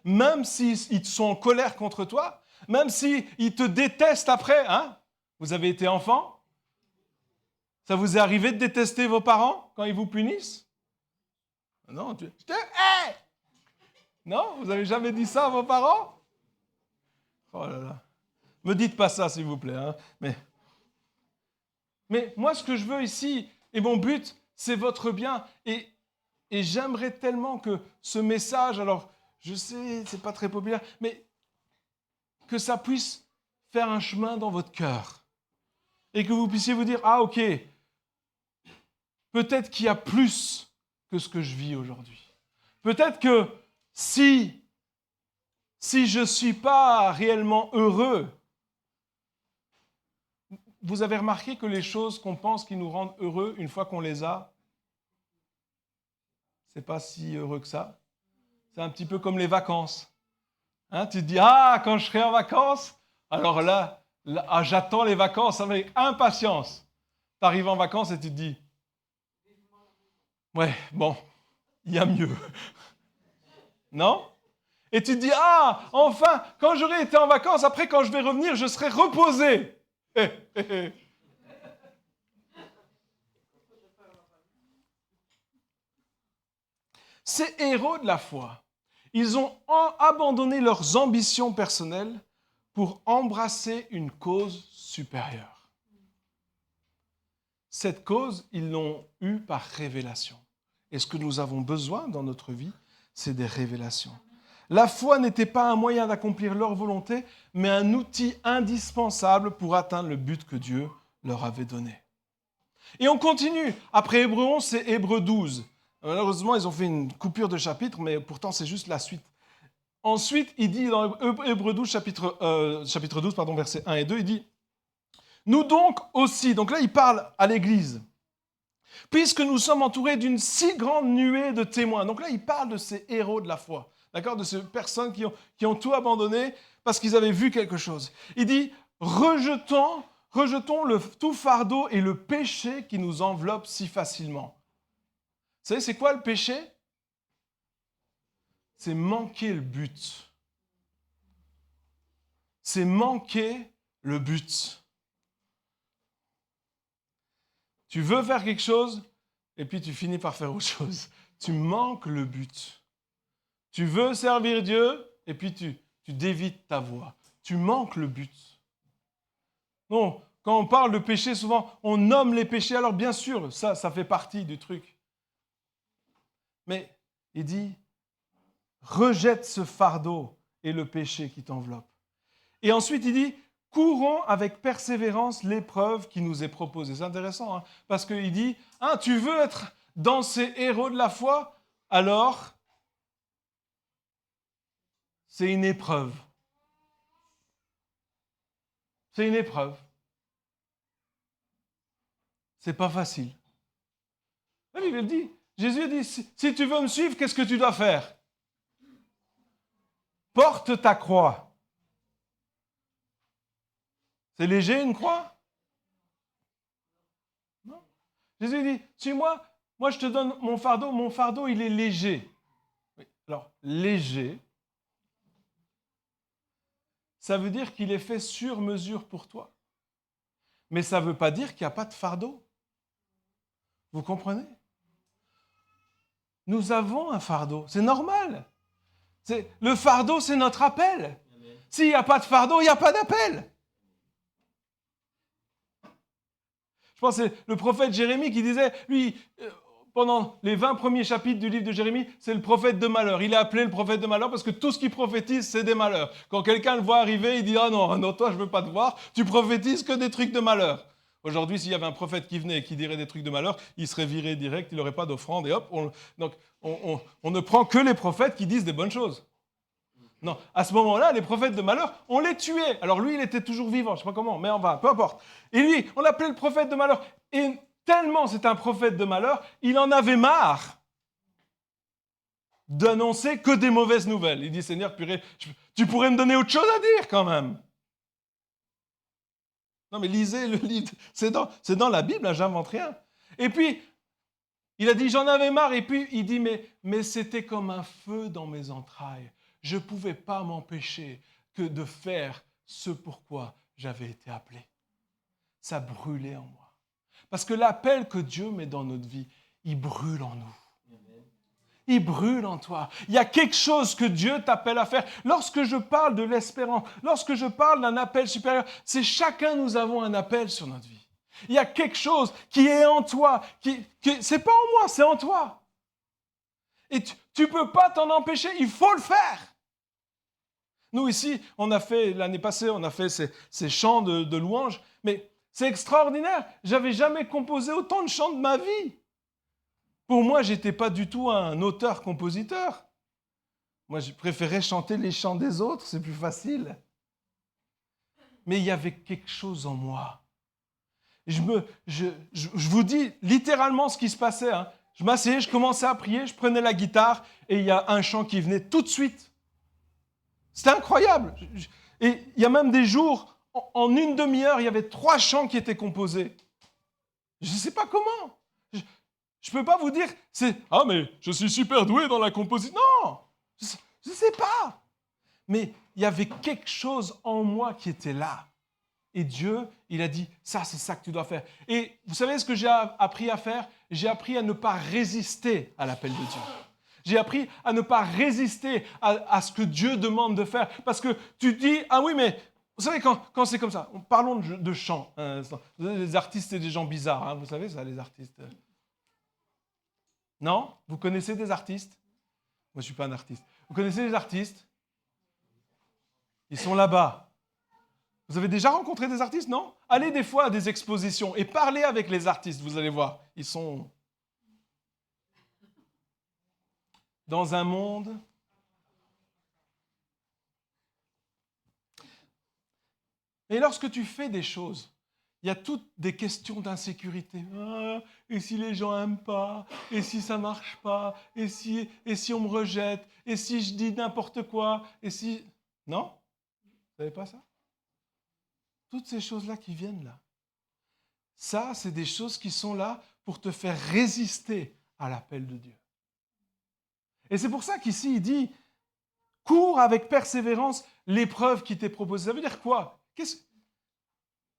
S1: Même s'ils sont en colère contre toi, même s'ils te détestent après, hein? Vous avez été enfant? Ça vous est arrivé de détester vos parents quand ils vous punissent? Non, je te hais! Non, vous n'avez jamais dit ça à vos parents? Oh là là. Me dites pas ça, s'il vous plaît. Hein? Mais moi, ce que je veux ici, et mon but, c'est votre bien. Et j'aimerais tellement que ce message, alors, je sais, c'est pas très populaire, mais que ça puisse faire un chemin dans votre cœur. Et que vous puissiez vous dire, ah ok, peut-être qu'il y a plus que ce que je vis aujourd'hui. Peut-être que si je ne suis pas réellement heureux, vous avez remarqué que les choses qu'on pense qui nous rendent heureux, une fois qu'on les a, c'est pas si heureux que ça. C'est un petit peu comme les vacances. Hein, tu te dis, ah, quand je serai en vacances, alors là j'attends les vacances avec impatience. Tu arrives en vacances et tu te dis, ouais, bon, il y a mieux. Non? Et tu te dis, ah, enfin, quand j'aurai été en vacances, après quand je vais revenir, je serai reposé. Ces héros de la foi, ils ont abandonné leurs ambitions personnelles pour embrasser une cause supérieure. Cette cause, ils l'ont eue par révélation. Et ce que nous avons besoin dans notre vie, c'est des révélations. La foi n'était pas un moyen d'accomplir leur volonté, mais un outil indispensable pour atteindre le but que Dieu leur avait donné. Et on continue. Après Hébreux 11, c'est Hébreux 12. Malheureusement, ils ont fait une coupure de chapitre, mais pourtant, c'est juste la suite. Ensuite, il dit dans Hébreux 12, chapitre 12, versets 1 et 2, il dit « Nous donc aussi », donc là, il parle à l'Église, « puisque nous sommes entourés d'une si grande nuée de témoins ». Donc là, il parle de ces héros de la foi, d'accord, de ces personnes qui ont tout abandonné parce qu'ils avaient vu quelque chose. Il dit « Rejetons le tout fardeau et le péché qui nous enveloppe si facilement. » Vous savez, c'est quoi le péché? C'est manquer le but. C'est manquer le but. Tu veux faire quelque chose et puis tu finis par faire autre chose. Tu manques le but. Tu veux servir Dieu et puis tu dévites ta voie. Tu manques le but. Non, quand on parle de péché, souvent, on nomme les péchés. Alors bien sûr, ça fait partie du truc. Mais il dit, rejette ce fardeau et le péché qui t'enveloppe. Et ensuite, il dit, courons avec persévérance l'épreuve qui nous est proposée. C'est intéressant, hein, parce qu'il dit, tu veux être dans ces héros de la foi, alors c'est une épreuve. C'est une épreuve. C'est pas facile. La Bible dit, Jésus dit, si tu veux me suivre, qu'est-ce que tu dois faire? Porte ta croix. C'est léger une croix? Non. Jésus dit, suis-moi, moi je te donne mon fardeau il est léger. Oui. Alors, léger, ça veut dire qu'il est fait sur mesure pour toi. Mais ça ne veut pas dire qu'il n'y a pas de fardeau. Vous comprenez? Nous avons un fardeau, c'est normal. Le fardeau, c'est notre appel. S'il n'y a pas de fardeau, il n'y a pas d'appel. Je pense que c'est le prophète Jérémie qui disait, lui, pendant les 20 premiers chapitres du livre de Jérémie, c'est le prophète de malheur. Il est appelé le prophète de malheur parce que tout ce qu'il prophétise, c'est des malheurs. Quand quelqu'un le voit arriver, il dit « Ah non, toi, je ne veux pas te voir, tu prophétises que des trucs de malheur. » Aujourd'hui, s'il y avait un prophète qui venait et qui dirait des trucs de malheur, il serait viré direct, il n'aurait pas d'offrande et hop. Donc, on ne prend que les prophètes qui disent des bonnes choses. Non, à ce moment-là, les prophètes de malheur, on les tuait. Alors lui, il était toujours vivant, je ne sais pas comment, mais enfin, peu importe. Et lui, on l'appelait le prophète de malheur. Et tellement c'est un prophète de malheur, il en avait marre d'annoncer que des mauvaises nouvelles. Il dit, Seigneur, purée, tu pourrais me donner autre chose à dire quand même. Non, mais lisez le livre, c'est dans la Bible, hein, j'invente rien. Et puis, il a dit, j'en avais marre. Et puis, il dit, mais c'était comme un feu dans mes entrailles. Je ne pouvais pas m'empêcher que de faire ce pourquoi j'avais été appelé. Ça brûlait en moi. Parce que l'appel que Dieu met dans notre vie, il brûle en nous. Il brûle en toi. Il y a quelque chose que Dieu t'appelle à faire. Lorsque je parle de l'espérance, lorsque je parle d'un appel supérieur, c'est chacun nous avons un appel sur notre vie. Il y a quelque chose qui est en toi. C'est pas en moi, c'est en toi. Et tu ne peux pas t'en empêcher, il faut le faire. Nous ici, l'année passée, on a fait ces chants de louanges, mais c'est extraordinaire. J'avais jamais composé autant de chants de ma vie. Pour moi, je n'étais pas du tout un auteur-compositeur. Moi, je préférais chanter les chants des autres, c'est plus facile. Mais il y avait quelque chose en moi. Je vous dis littéralement ce qui se passait. Hein. Je m'asseyais, je commençais à prier, je prenais la guitare et il y a un chant qui venait tout de suite. C'était incroyable. Et il y a même des jours, en une demi-heure, il y avait 3 chants qui étaient composés. Je ne sais pas comment. Je ne peux pas vous dire, mais je suis super doué dans la composition. Non, je ne sais pas. Mais il y avait quelque chose en moi qui était là. Et Dieu, il a dit, c'est ça que tu dois faire. Et vous savez ce que j'ai appris à faire? J'ai appris à ne pas résister à l'appel de Dieu. J'ai appris à ne pas résister à ce que Dieu demande de faire. Parce que tu dis, ah oui, mais vous savez, quand c'est comme ça, parlons de chant. Les artistes, c'est des gens bizarres, hein, vous savez ça, les artistes. Non? Vous connaissez des artistes? Moi, je ne suis pas un artiste. Vous connaissez les artistes? Ils sont là-bas. Vous avez déjà rencontré des artistes, non? Allez des fois à des expositions et parlez avec les artistes, vous allez voir. Ils sont dans un monde. Et lorsque tu fais des choses, il y a toutes des questions d'insécurité. Ah, et si les gens n'aiment pas? Et si ça ne marche pas? Et si on me rejette? Et si je dis n'importe quoi? Et si... Non? Vous savez pas ça? Toutes ces choses-là qui viennent là. Ça, c'est des choses qui sont là pour te faire résister à l'appel de Dieu. Et c'est pour ça qu'ici, il dit, cours avec persévérance l'épreuve qui t'est proposée. Ça veut dire quoi?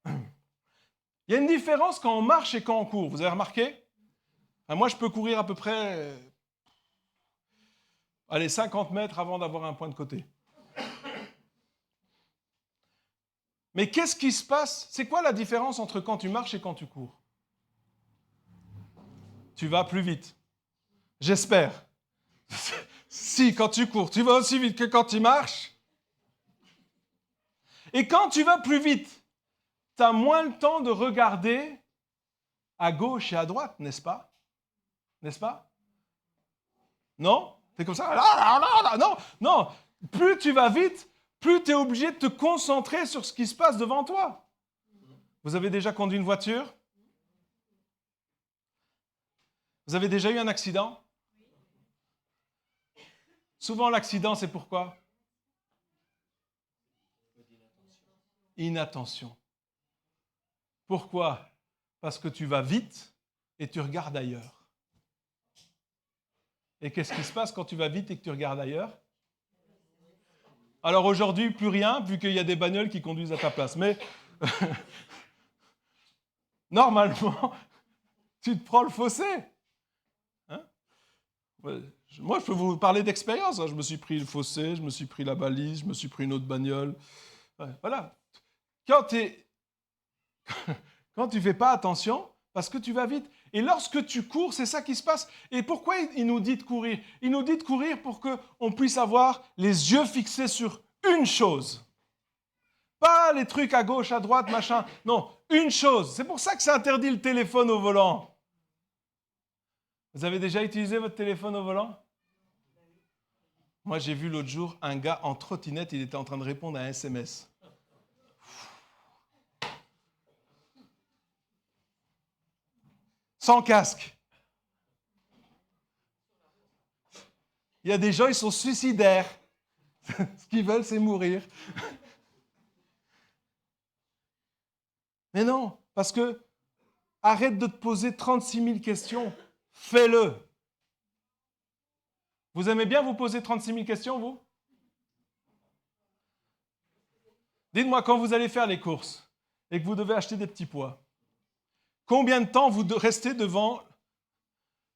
S1: Il y a une différence quand on marche et quand on court. Vous avez remarqué? Moi, je peux courir à peu près 50 mètres avant d'avoir un point de côté. Mais qu'est-ce qui se passe? C'est quoi la différence entre quand tu marches et quand tu cours? Tu vas plus vite. J'espère. Si, quand tu cours, tu vas aussi vite que quand tu marches. Et quand tu vas plus vite, tu as moins le temps de regarder à gauche et à droite, n'est-ce pas? N'est-ce pas? Non? Tu es comme ça? Non, non. Plus tu vas vite, plus tu es obligé de te concentrer sur ce qui se passe devant toi. Vous avez déjà conduit une voiture? Vous avez déjà eu un accident? Souvent, l'accident, c'est pourquoi? Inattention. Pourquoi? Parce que tu vas vite et tu regardes ailleurs. Et qu'est-ce qui se passe quand tu vas vite et que tu regardes ailleurs? Alors aujourd'hui, plus rien, vu qu'il y a des bagnoles qui conduisent à ta place. Mais normalement, tu te prends le fossé. Hein? Moi, je peux vous parler d'expérience. Je me suis pris le fossé, je me suis pris la balise, je me suis pris une autre bagnole. Voilà. Quand tu ne fais pas attention, parce que tu vas vite. Et lorsque tu cours, c'est ça qui se passe. Et pourquoi il nous dit de courir? Il nous dit de courir pour qu'on puisse avoir les yeux fixés sur une chose. Pas les trucs à gauche, à droite, machin. Non, une chose. C'est pour ça que c'est interdit le téléphone au volant. Vous avez déjà utilisé votre téléphone au volant? Moi, j'ai vu l'autre jour un gars en trottinette, il était en train de répondre à un SMS. Sans casque. Il y a des gens, ils sont suicidaires. Ce qu'ils veulent, c'est mourir. Mais non, parce que arrête de te poser 36 000 questions. Fais-le. Vous aimez bien vous poser 36 000 questions, vous? Dites-moi, quand vous allez faire les courses et que vous devez acheter des petits pois, combien de temps vous restez devant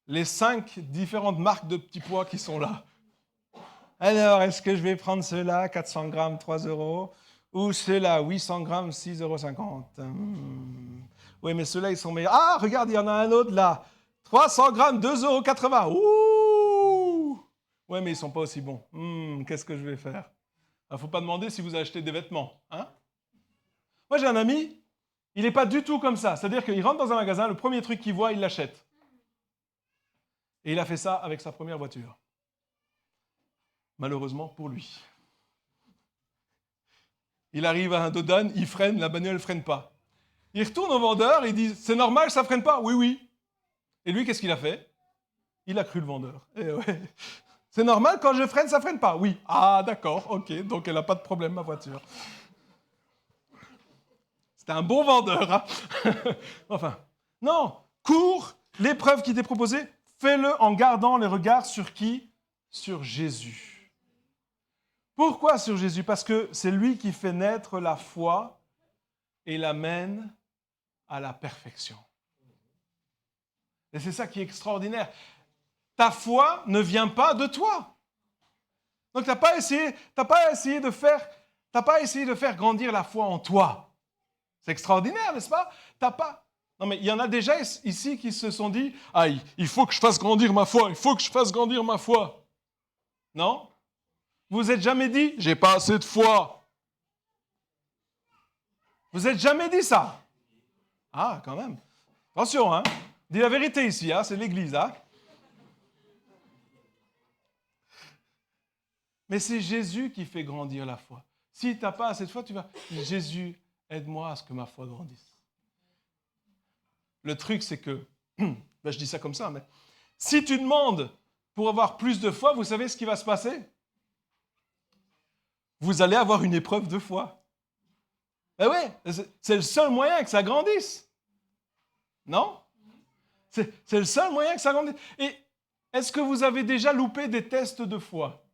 S1: les 5 différentes marques de petits pois qui sont là? Alors, est-ce que je vais prendre ceux-là, 400 grammes, 3 €, ou ceux-là, 800 grammes, 6,50 €? Oui, mais ceux-là, ils sont meilleurs. Ah, regarde, il y en a un autre là. 300 grammes, 2,80 €. Ouh! Oui, mais ils ne sont pas aussi bons. Qu'est-ce que je vais faire? Il ne faut pas demander si vous achetez des vêtements. Hein? Moi, j'ai un ami, il n'est pas du tout comme ça. C'est-à-dire qu'il rentre dans un magasin, le premier truc qu'il voit, il l'achète. Et il a fait ça avec sa première voiture. Malheureusement pour lui. Il arrive à un dodan, il freine, la bagnole ne freine pas. Il retourne au vendeur, il dit « C'est normal, ça ne freine pas ?»« Oui, oui. » Et lui, qu'est-ce qu'il a fait? Il a cru le vendeur. Et ouais. C'est normal, quand je freine, ça ne freine pas? Oui. Ah, d'accord, ok, donc elle n'a pas de problème, ma voiture. C'était un bon vendeur. Hein. Enfin, non, cours, l'épreuve qui t'est proposée, fais-le en gardant les regards sur qui? Sur Jésus. Pourquoi sur Jésus? Parce que c'est lui qui fait naître la foi et l'amène à la perfection. Et c'est ça qui est extraordinaire. Ta foi ne vient pas de toi. Donc tu n'as pas essayé de faire grandir la foi en toi. C'est extraordinaire, n'est-ce pas? Non, mais il y en a déjà ici qui se sont dit « Ah, il faut que je fasse grandir ma foi, il faut que je fasse grandir ma foi. » Non? Vous vous êtes jamais dit « J'ai pas assez de foi. » Vous êtes jamais dit ça? Ah, quand même. Attention, hein? Dis la vérité ici, hein? C'est l'église, hein? Mais c'est Jésus qui fait grandir la foi. Si tu n'as pas assez de foi, tu vas « Jésus, aide-moi à ce que ma foi grandisse. » Le truc, c'est que, je dis ça comme ça, mais si tu demandes pour avoir plus de foi, vous savez ce qui va se passer? Vous allez avoir une épreuve de foi. Ben oui, c'est le seul moyen que ça grandisse. Non? C'est le seul moyen que ça grandisse. Et est-ce que vous avez déjà loupé des tests de foi?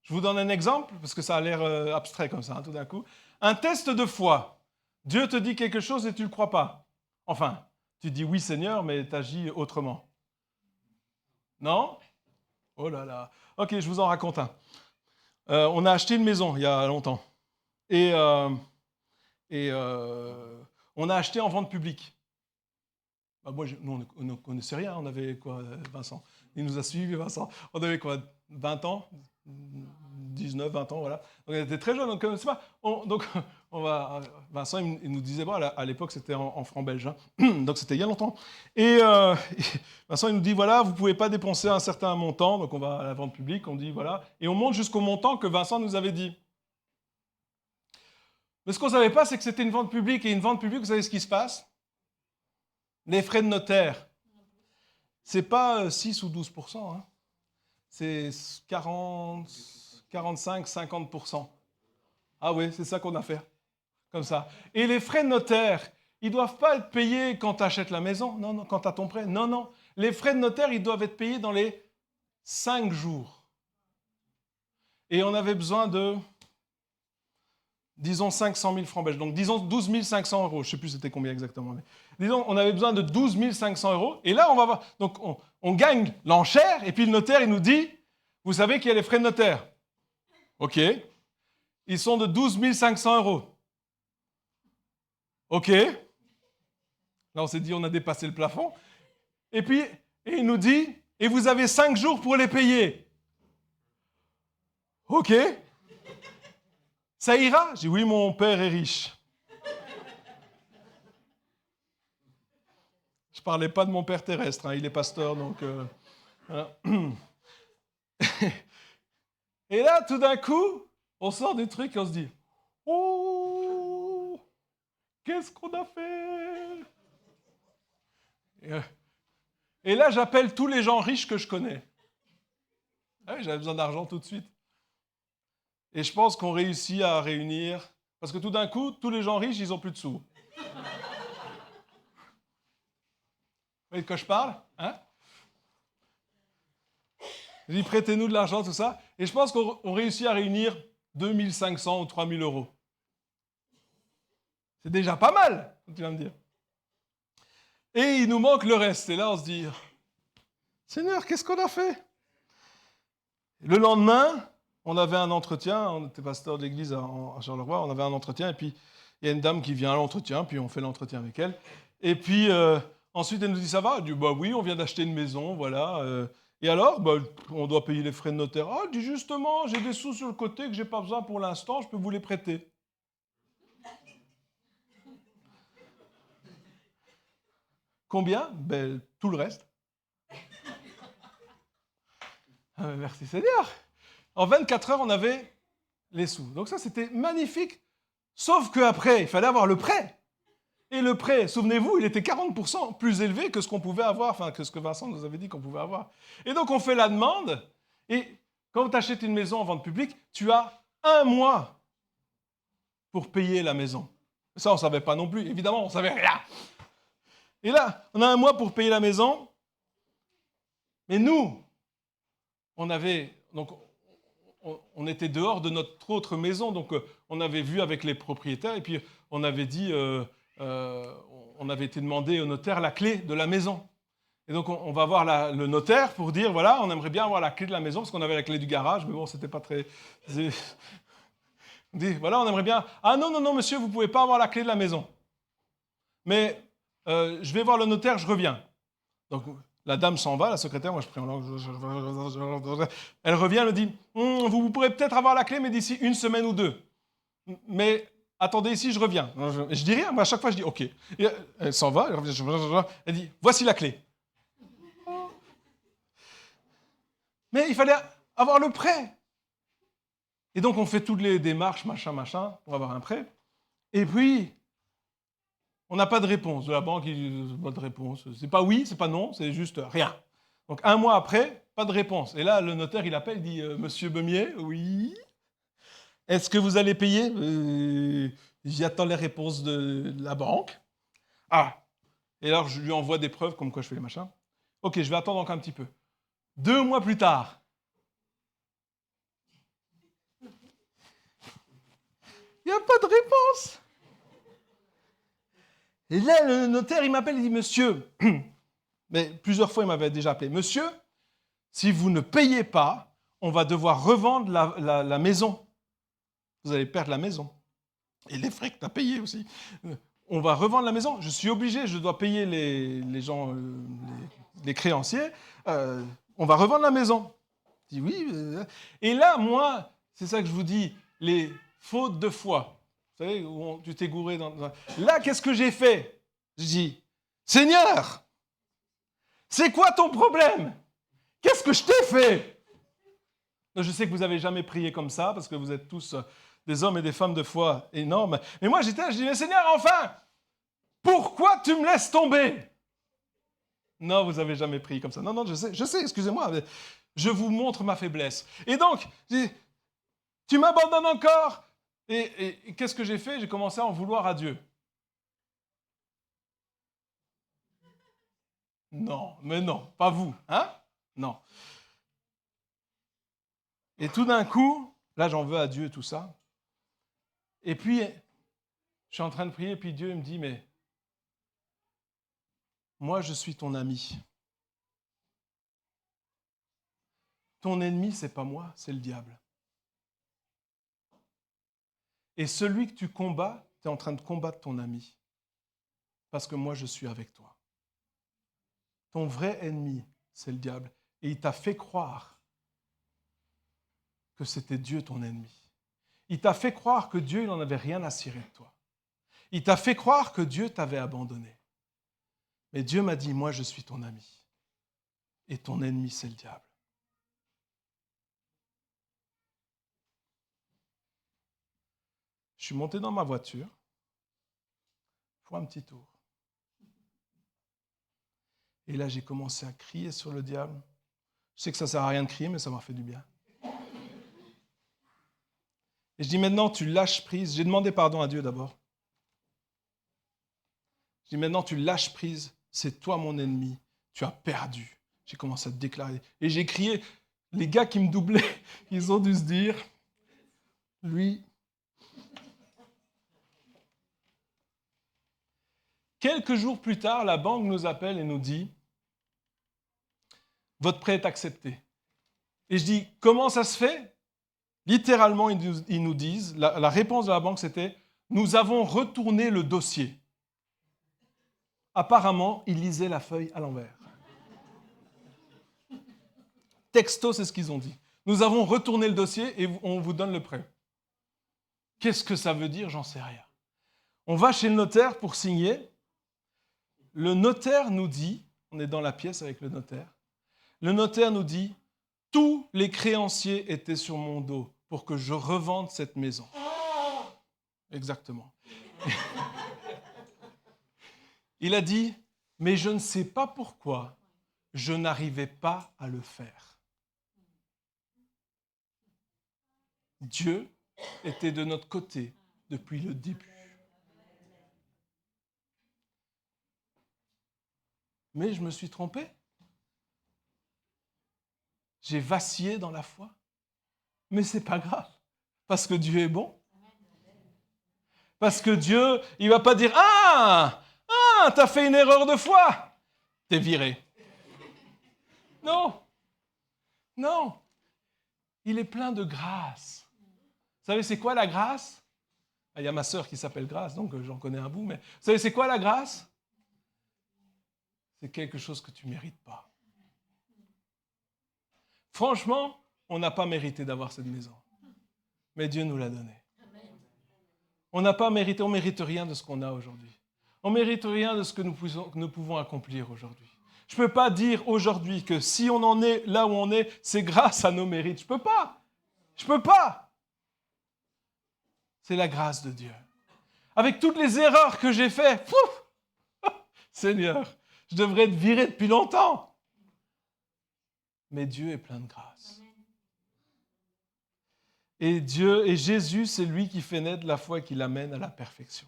S1: Je vous donne un exemple, parce que ça a l'air abstrait comme ça, hein, tout d'un coup. Un test de foi. Dieu te dit quelque chose et tu ne le crois pas. Enfin, tu dis oui Seigneur, mais tu agis autrement. Non? Oh là là. Ok, je vous en raconte un. On a acheté une maison il y a longtemps. Et on a acheté en vente publique. Bah moi, nous, on ne connaissait rien, on avait quoi, 20 ans. Il nous a suivis, Vincent. On avait quoi, 20 ans 19, 20 ans, voilà. Donc, on était très jeunes, donc c'est pas... donc, Vincent, il nous disait, bon, à l'époque, c'était en francs belges, hein. Donc c'était il y a longtemps. Et Vincent, il nous dit, voilà, vous ne pouvez pas dépenser un certain montant, donc on va à la vente publique, on dit, voilà, et on monte jusqu'au montant que Vincent nous avait dit. Mais ce qu'on ne savait pas, c'est que c'était une vente publique, et une vente publique, vous savez ce qui se passe? Les frais de notaire, ce n'est pas 6 ou 12%, hein. C'est 40, 45, 50%. Ah oui, c'est ça qu'on a fait, comme ça. Et les frais de notaire, ils ne doivent pas être payés quand tu achètes la maison, non, non, quand tu as ton prêt, non, non. Les frais de notaire, ils doivent être payés dans les 5 jours. Et on avait besoin de, disons, 500 000 francs belges, donc disons 12 500 euros, je ne sais plus c'était combien exactement, mais disons, on avait besoin de 12 500 euros, et là, on va voir, donc on gagne l'enchère, et puis le notaire, il nous dit, vous savez qu'il y a les frais de notaire. OK. Ils sont de 12 500 euros. OK. Là, on s'est dit, on a dépassé le plafond. Et puis, il nous dit, et vous avez 5 jours pour les payer. OK. Ça ira? J'ai dit, oui, mon père est riche. Je ne parlais pas de mon père terrestre, hein, il est pasteur, donc... voilà. Et là, tout d'un coup, on sort des trucs et on se dit, oh, qu'est-ce qu'on a fait? Et là, j'appelle tous les gens riches que je connais. Ah oui, j'avais besoin d'argent tout de suite. Et je pense qu'on réussit à réunir, parce que tout d'un coup, tous les gens riches, ils n'ont plus de sous. Vous voyez de quoi je parle, hein? Je dis, prêtez-nous de l'argent, tout ça. Et je pense qu'on réussit à réunir 2 500 ou 3 000 euros. C'est déjà pas mal, tu vas me dire. Et il nous manque le reste. Et là, on se dit, Seigneur, qu'est-ce qu'on a fait? Le lendemain, on avait un entretien. On était pasteur de l'église à Charleroi. On avait un entretien. Et puis, il y a une dame qui vient à l'entretien. Puis, on fait l'entretien avec elle. Et puis, ensuite, elle nous dit, ça va? Elle dit, bah oui, on vient d'acheter une maison, voilà. Et alors, bah, on doit payer les frais de notaire. Ah, elle dit, justement, j'ai des sous sur le côté que je n'ai pas besoin pour l'instant. Je peux vous les prêter. Combien? Ben, tout le reste. Ah, merci Seigneur. En 24 heures, on avait les sous. Donc ça, c'était magnifique. Sauf qu'après, il fallait avoir le prêt. Et le prêt, souvenez-vous, il était 40% plus élevé que ce qu'on pouvait avoir, enfin, que ce que Vincent nous avait dit qu'on pouvait avoir. Et donc, on fait la demande. Et quand tu achètes une maison en vente publique, tu as 1 mois pour payer la maison. Ça, on ne savait pas non plus. Évidemment, on ne savait rien. Et là, on a 1 mois pour payer la maison. Mais nous, on était dehors de notre autre maison, donc on avait vu avec les propriétaires, et puis on avait dit, on avait été demander au notaire la clé de la maison. Et donc on va voir le notaire pour dire, voilà, on aimerait bien avoir la clé de la maison, parce qu'on avait la clé du garage, mais bon, c'était pas très... On dit, voilà, on aimerait bien... Ah non, non, non, monsieur, vous ne pouvez pas avoir la clé de la maison. Mais je vais voir le notaire, je reviens. Donc... La dame s'en va, la secrétaire, moi je prie en langue, elle revient, elle me dit, vous pourrez peut-être avoir la clé, mais d'ici 1 semaine ou 2. Mais attendez ici, je reviens. Je dis rien, mais à chaque fois je dis ok. Et elle s'en va, elle revient, elle dit, voici la clé. Mais il fallait avoir le prêt. Et donc on fait toutes les démarches, machin, pour avoir un prêt. Et puis, on n'a pas de réponse de la banque, pas de réponse. C'est pas oui, c'est pas non, c'est juste rien. Donc 1 mois après, pas de réponse. Et là, le notaire, il appelle, il dit Monsieur Beumier, oui. Est-ce que vous allez payer J'attends les réponses de la banque. Ah. Et alors, je lui envoie des preuves comme quoi je fais les machins. Ok, je vais attendre encore un petit peu. 2 mois plus tard. Il n'y a pas de réponse. Et là, le notaire, il m'appelle, il dit, monsieur, mais plusieurs fois, il m'avait déjà appelé, monsieur, si vous ne payez pas, on va devoir revendre la maison. Vous allez perdre la maison. Et les frais que tu as payés aussi. On va revendre la maison. Je suis obligé, je dois payer les gens, les créanciers. on va revendre la maison. Je dis oui. Et là, moi, c'est ça que je vous dis, les fautes de foi. Vous savez, où tu t'es gouré Là, qu'est-ce que j'ai fait? Je dis, Seigneur, c'est quoi ton problème? Qu'est-ce que je t'ai fait? Je sais que vous n'avez jamais prié comme ça, parce que vous êtes tous des hommes et des femmes de foi énormes. Mais moi, j'étais là, je dis, mais Seigneur, enfin, pourquoi tu me laisses tomber? Non, vous n'avez jamais prié comme ça. Non, je sais, excusez-moi, mais je vous montre ma faiblesse. Et donc, tu m'abandonnes encore? Et qu'est-ce que j'ai fait? J'ai commencé à en vouloir à Dieu. Non, mais non, pas vous, hein? Non. Et tout d'un coup, là, j'en veux à Dieu, tout ça. Et puis, je suis en train de prier, puis Dieu me dit, mais moi, je suis ton ami. Ton ennemi, c'est pas moi, c'est le diable. Et celui que tu combats, tu es en train de combattre ton ami. Parce que moi, je suis avec toi. Ton vrai ennemi, c'est le diable. Et il t'a fait croire que c'était Dieu ton ennemi. Il t'a fait croire que Dieu, il n'en avait rien à cirer de toi. Il t'a fait croire que Dieu t'avait abandonné. Mais Dieu m'a dit, moi, je suis ton ami. Et ton ennemi, c'est le diable. Je suis monté dans ma voiture pour un petit tour. Et là, j'ai commencé à crier sur le diable. Je sais que ça ne sert à rien de crier, mais ça m'a fait du bien. Et je dis, maintenant, tu lâches prise. J'ai demandé pardon à Dieu d'abord. Je dis, maintenant, tu lâches prise. C'est toi mon ennemi. Tu as perdu. J'ai commencé à te déclarer. Et j'ai crié. Les gars qui me doublaient, ils ont dû se dire, lui. Quelques jours plus tard, la banque nous appelle et nous dit, votre prêt est accepté. Et je dis, comment ça se fait? Littéralement, ils nous disent, la réponse de la banque, c'était, nous avons retourné le dossier. Apparemment, ils lisaient la feuille à l'envers. Texto, c'est ce qu'ils ont dit. Nous avons retourné le dossier et on vous donne le prêt. Qu'est-ce que ça veut dire? J'en sais rien. On va chez le notaire pour signer. Le notaire nous dit, on est dans la pièce avec le notaire, le notaire nous dit, tous les créanciers étaient sur mon dos pour que je revende cette maison. Exactement. Il a dit, mais je ne sais pas pourquoi je n'arrivais pas à le faire. Dieu était de notre côté depuis le début. Mais je me suis trompé. J'ai vacillé dans la foi. Mais ce n'est pas grave, parce que Dieu est bon. Parce que Dieu, il ne va pas dire « Ah, t'as fait une erreur de foi, t'es viré. » Non, non. Il est plein de grâce. Vous savez, c'est quoi la grâce? Il y a ma sœur qui s'appelle Grâce, donc j'en connais un bout, mais vous savez, c'est quoi la grâce? C'est quelque chose que tu ne mérites pas. Franchement, on n'a pas mérité d'avoir cette maison. Mais Dieu nous l'a donnée. On n'a pas mérité, on ne mérite rien de ce qu'on a aujourd'hui. On ne mérite rien de ce que nous pouvons accomplir aujourd'hui. Je ne peux pas dire aujourd'hui que si on en est là où on est, c'est grâce à nos mérites. Je ne peux pas. Je ne peux pas. C'est la grâce de Dieu. Avec toutes les erreurs que j'ai faites, Seigneur, je devrais être viré depuis longtemps. Mais Dieu est plein de grâce. Et Dieu et Jésus, c'est lui qui fait naître la foi et qui l'amène à la perfection.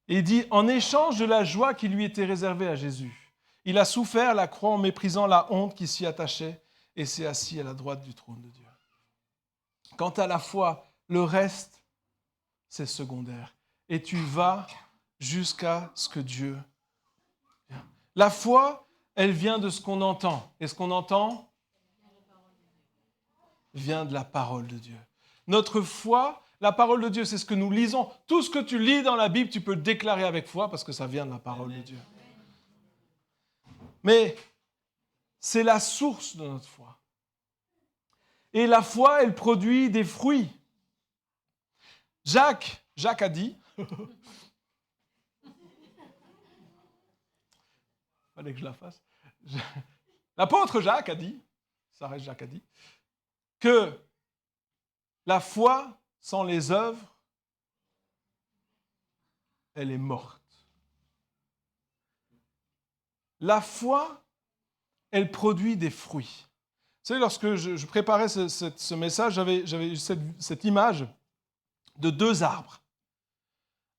S1: Et il dit, en échange de la joie qui lui était réservée à Jésus, il a souffert la croix en méprisant la honte qui s'y attachait et s'est assis à la droite du trône de Dieu. Quant à la foi, le reste, c'est secondaire. Et tu vas jusqu'à ce que Dieu... La foi, elle vient de ce qu'on entend. Et ce qu'on entend vient de la parole de Dieu. Notre foi, la parole de Dieu, c'est ce que nous lisons. Tout ce que tu lis dans la Bible, tu peux le déclarer avec foi parce que ça vient de la parole de Dieu. Mais c'est la source de notre foi. Et la foi, elle produit des fruits. Jacques a dit, fallait que je la fasse, l'apôtre Jacques a dit, ça reste Jacques a dit, que la foi sans les œuvres, elle est morte. La foi, elle produit des fruits. Vous savez, lorsque je préparais ce message, j'avais eu cette image de 2 arbres.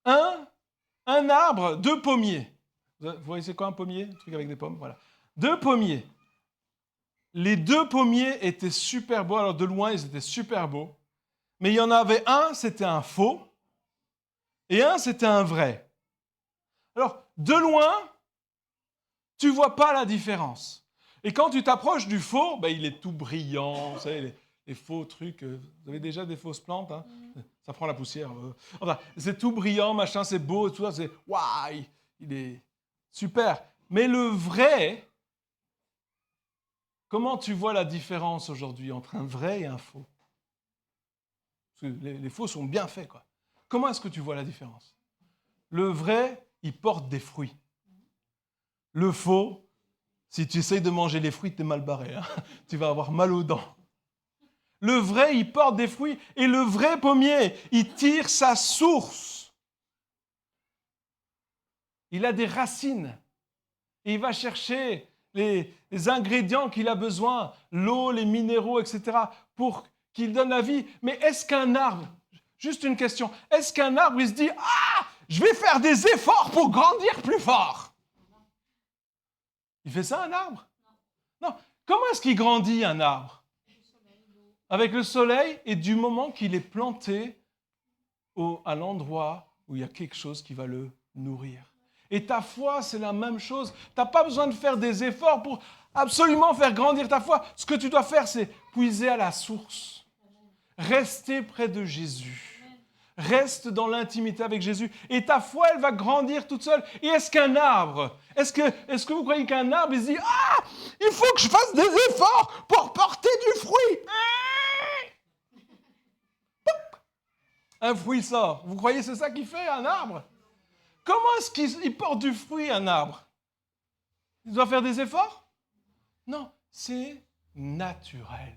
S1: Un arbre, 2 pommiers. Vous voyez, c'est quoi un pommier? Un truc avec des pommes, voilà. 2 pommiers. Les 2 pommiers étaient super beaux. Alors, de loin, ils étaient super beaux. Mais il y en avait un, c'était un faux, et un, c'était un vrai. Alors, de loin, tu ne vois pas la différence. Et quand tu t'approches du faux, ben, il est tout brillant. Vous savez, les faux trucs. Vous avez déjà des fausses plantes, hein? Ça prend la poussière. Enfin, c'est tout brillant, machin, c'est beau, tout ça, c'est waouh, il est super. Mais le vrai, comment tu vois la différence aujourd'hui entre un vrai et un faux? Parce que les faux sont bien faits, quoi. Comment est-ce que tu vois la différence? Le vrai, il porte des fruits. Le faux, si tu essayes de manger les fruits, t'es mal barré, hein? Tu vas avoir mal aux dents. Le vrai, il porte des fruits. Et le vrai pommier, il tire sa source. Il a des racines. Et il va chercher les ingrédients qu'il a besoin, l'eau, les minéraux, etc., pour qu'il donne la vie. Mais est-ce qu'un arbre, juste une question, est-ce qu'un arbre, il se dit « Ah, je vais faire des efforts pour grandir plus fort » Il fait ça, un arbre? Non. Comment est-ce qu'il grandit, un arbre? Avec le soleil et du moment qu'il est planté à l'endroit où il y a quelque chose qui va le nourrir. Et ta foi, c'est la même chose. Tu n'as pas besoin de faire des efforts pour absolument faire grandir ta foi. Ce que tu dois faire, c'est puiser à la source. Rester près de Jésus. Reste dans l'intimité avec Jésus. Et ta foi, elle va grandir toute seule. Et est-ce qu'un arbre, est-ce que vous croyez qu'un arbre, il se dit « Ah, il faut que je fasse des efforts pour porter du fruit !» Un fruit sort. Vous croyez que c'est ça qu'il fait, un arbre? Comment est-ce qu'il porte du fruit, un arbre? Il doit faire des efforts? Non, c'est naturel.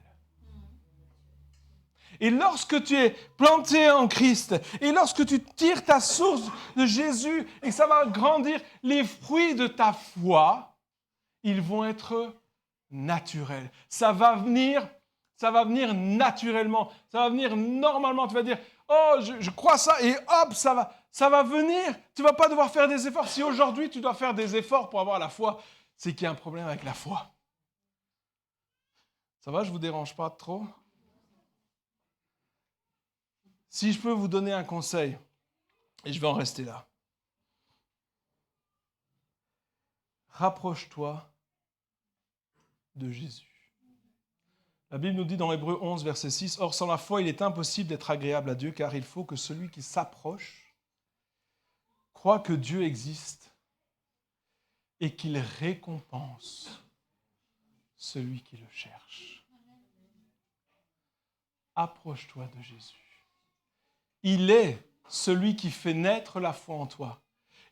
S1: Et lorsque tu es planté en Christ, et lorsque tu tires ta source de Jésus, et que ça va grandir, les fruits de ta foi, ils vont être naturels. Ça va venir naturellement, ça va venir normalement. Tu vas dire, oh, je crois ça, et hop, ça va venir. Tu ne vas pas devoir faire des efforts. Si aujourd'hui tu dois faire des efforts pour avoir la foi, c'est qu'il y a un problème avec la foi. Ça va, je ne vous dérange pas trop? Si je peux vous donner un conseil, et je vais en rester là. Rapproche-toi de Jésus. La Bible nous dit dans Hébreux 11, verset 6, « Or, sans la foi, il est impossible d'être agréable à Dieu, car il faut que celui qui s'approche croit que Dieu existe et qu'il récompense celui qui le cherche. » Approche-toi de Jésus. Il est celui qui fait naître la foi en toi.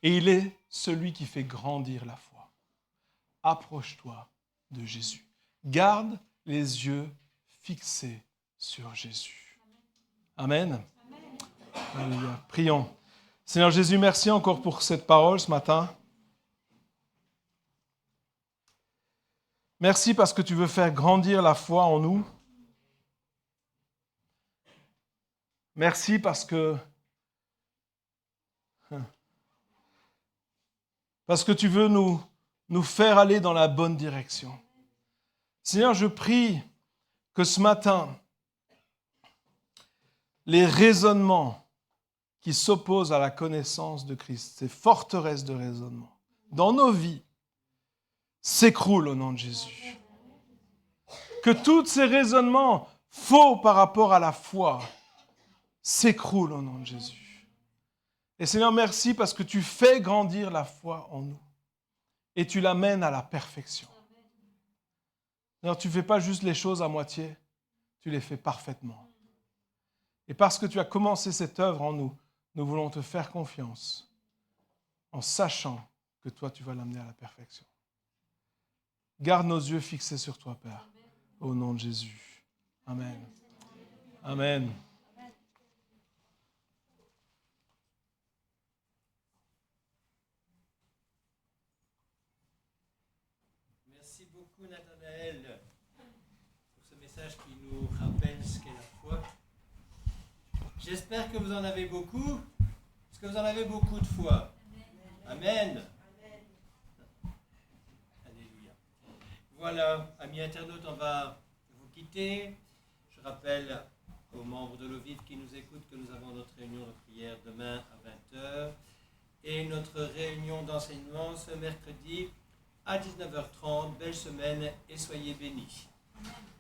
S1: Et il est celui qui fait grandir la foi. Approche-toi de Jésus. Garde les yeux fixés sur Jésus. Amen. Alléluia. Prions. Seigneur Jésus, merci encore pour cette parole ce matin. Merci parce que tu veux faire grandir la foi en nous. Merci parce que tu veux nous faire aller dans la bonne direction. Seigneur, je prie que ce matin, les raisonnements qui s'opposent à la connaissance de Christ, ces forteresses de raisonnement, dans nos vies, s'écroulent au nom de Jésus. Que tous ces raisonnements faux par rapport à la foi s'écroulent au nom de Jésus. Et Seigneur, merci parce que tu fais grandir la foi en nous et tu l'amènes à la perfection. Seigneur, tu ne fais pas juste les choses à moitié, tu les fais parfaitement. Et parce que tu as commencé cette œuvre en nous, nous voulons te faire confiance en sachant que toi, tu vas l'amener à la perfection. Garde nos yeux fixés sur toi, Père, au nom de Jésus. Amen. Amen.
S2: Merci beaucoup, Nathanaël, pour ce message qui nous rappelle ce qu'est la foi. J'espère que vous en avez beaucoup, parce que vous en avez beaucoup de foi. Amen. Alléluia. Voilà, amis internautes, on va vous quitter. Je rappelle aux membres de l'OVID qui nous écoutent que nous avons notre réunion de prière demain à 20h et notre réunion d'enseignement ce mercredi à 19h30. Belle semaine et soyez bénis.
S3: Amen.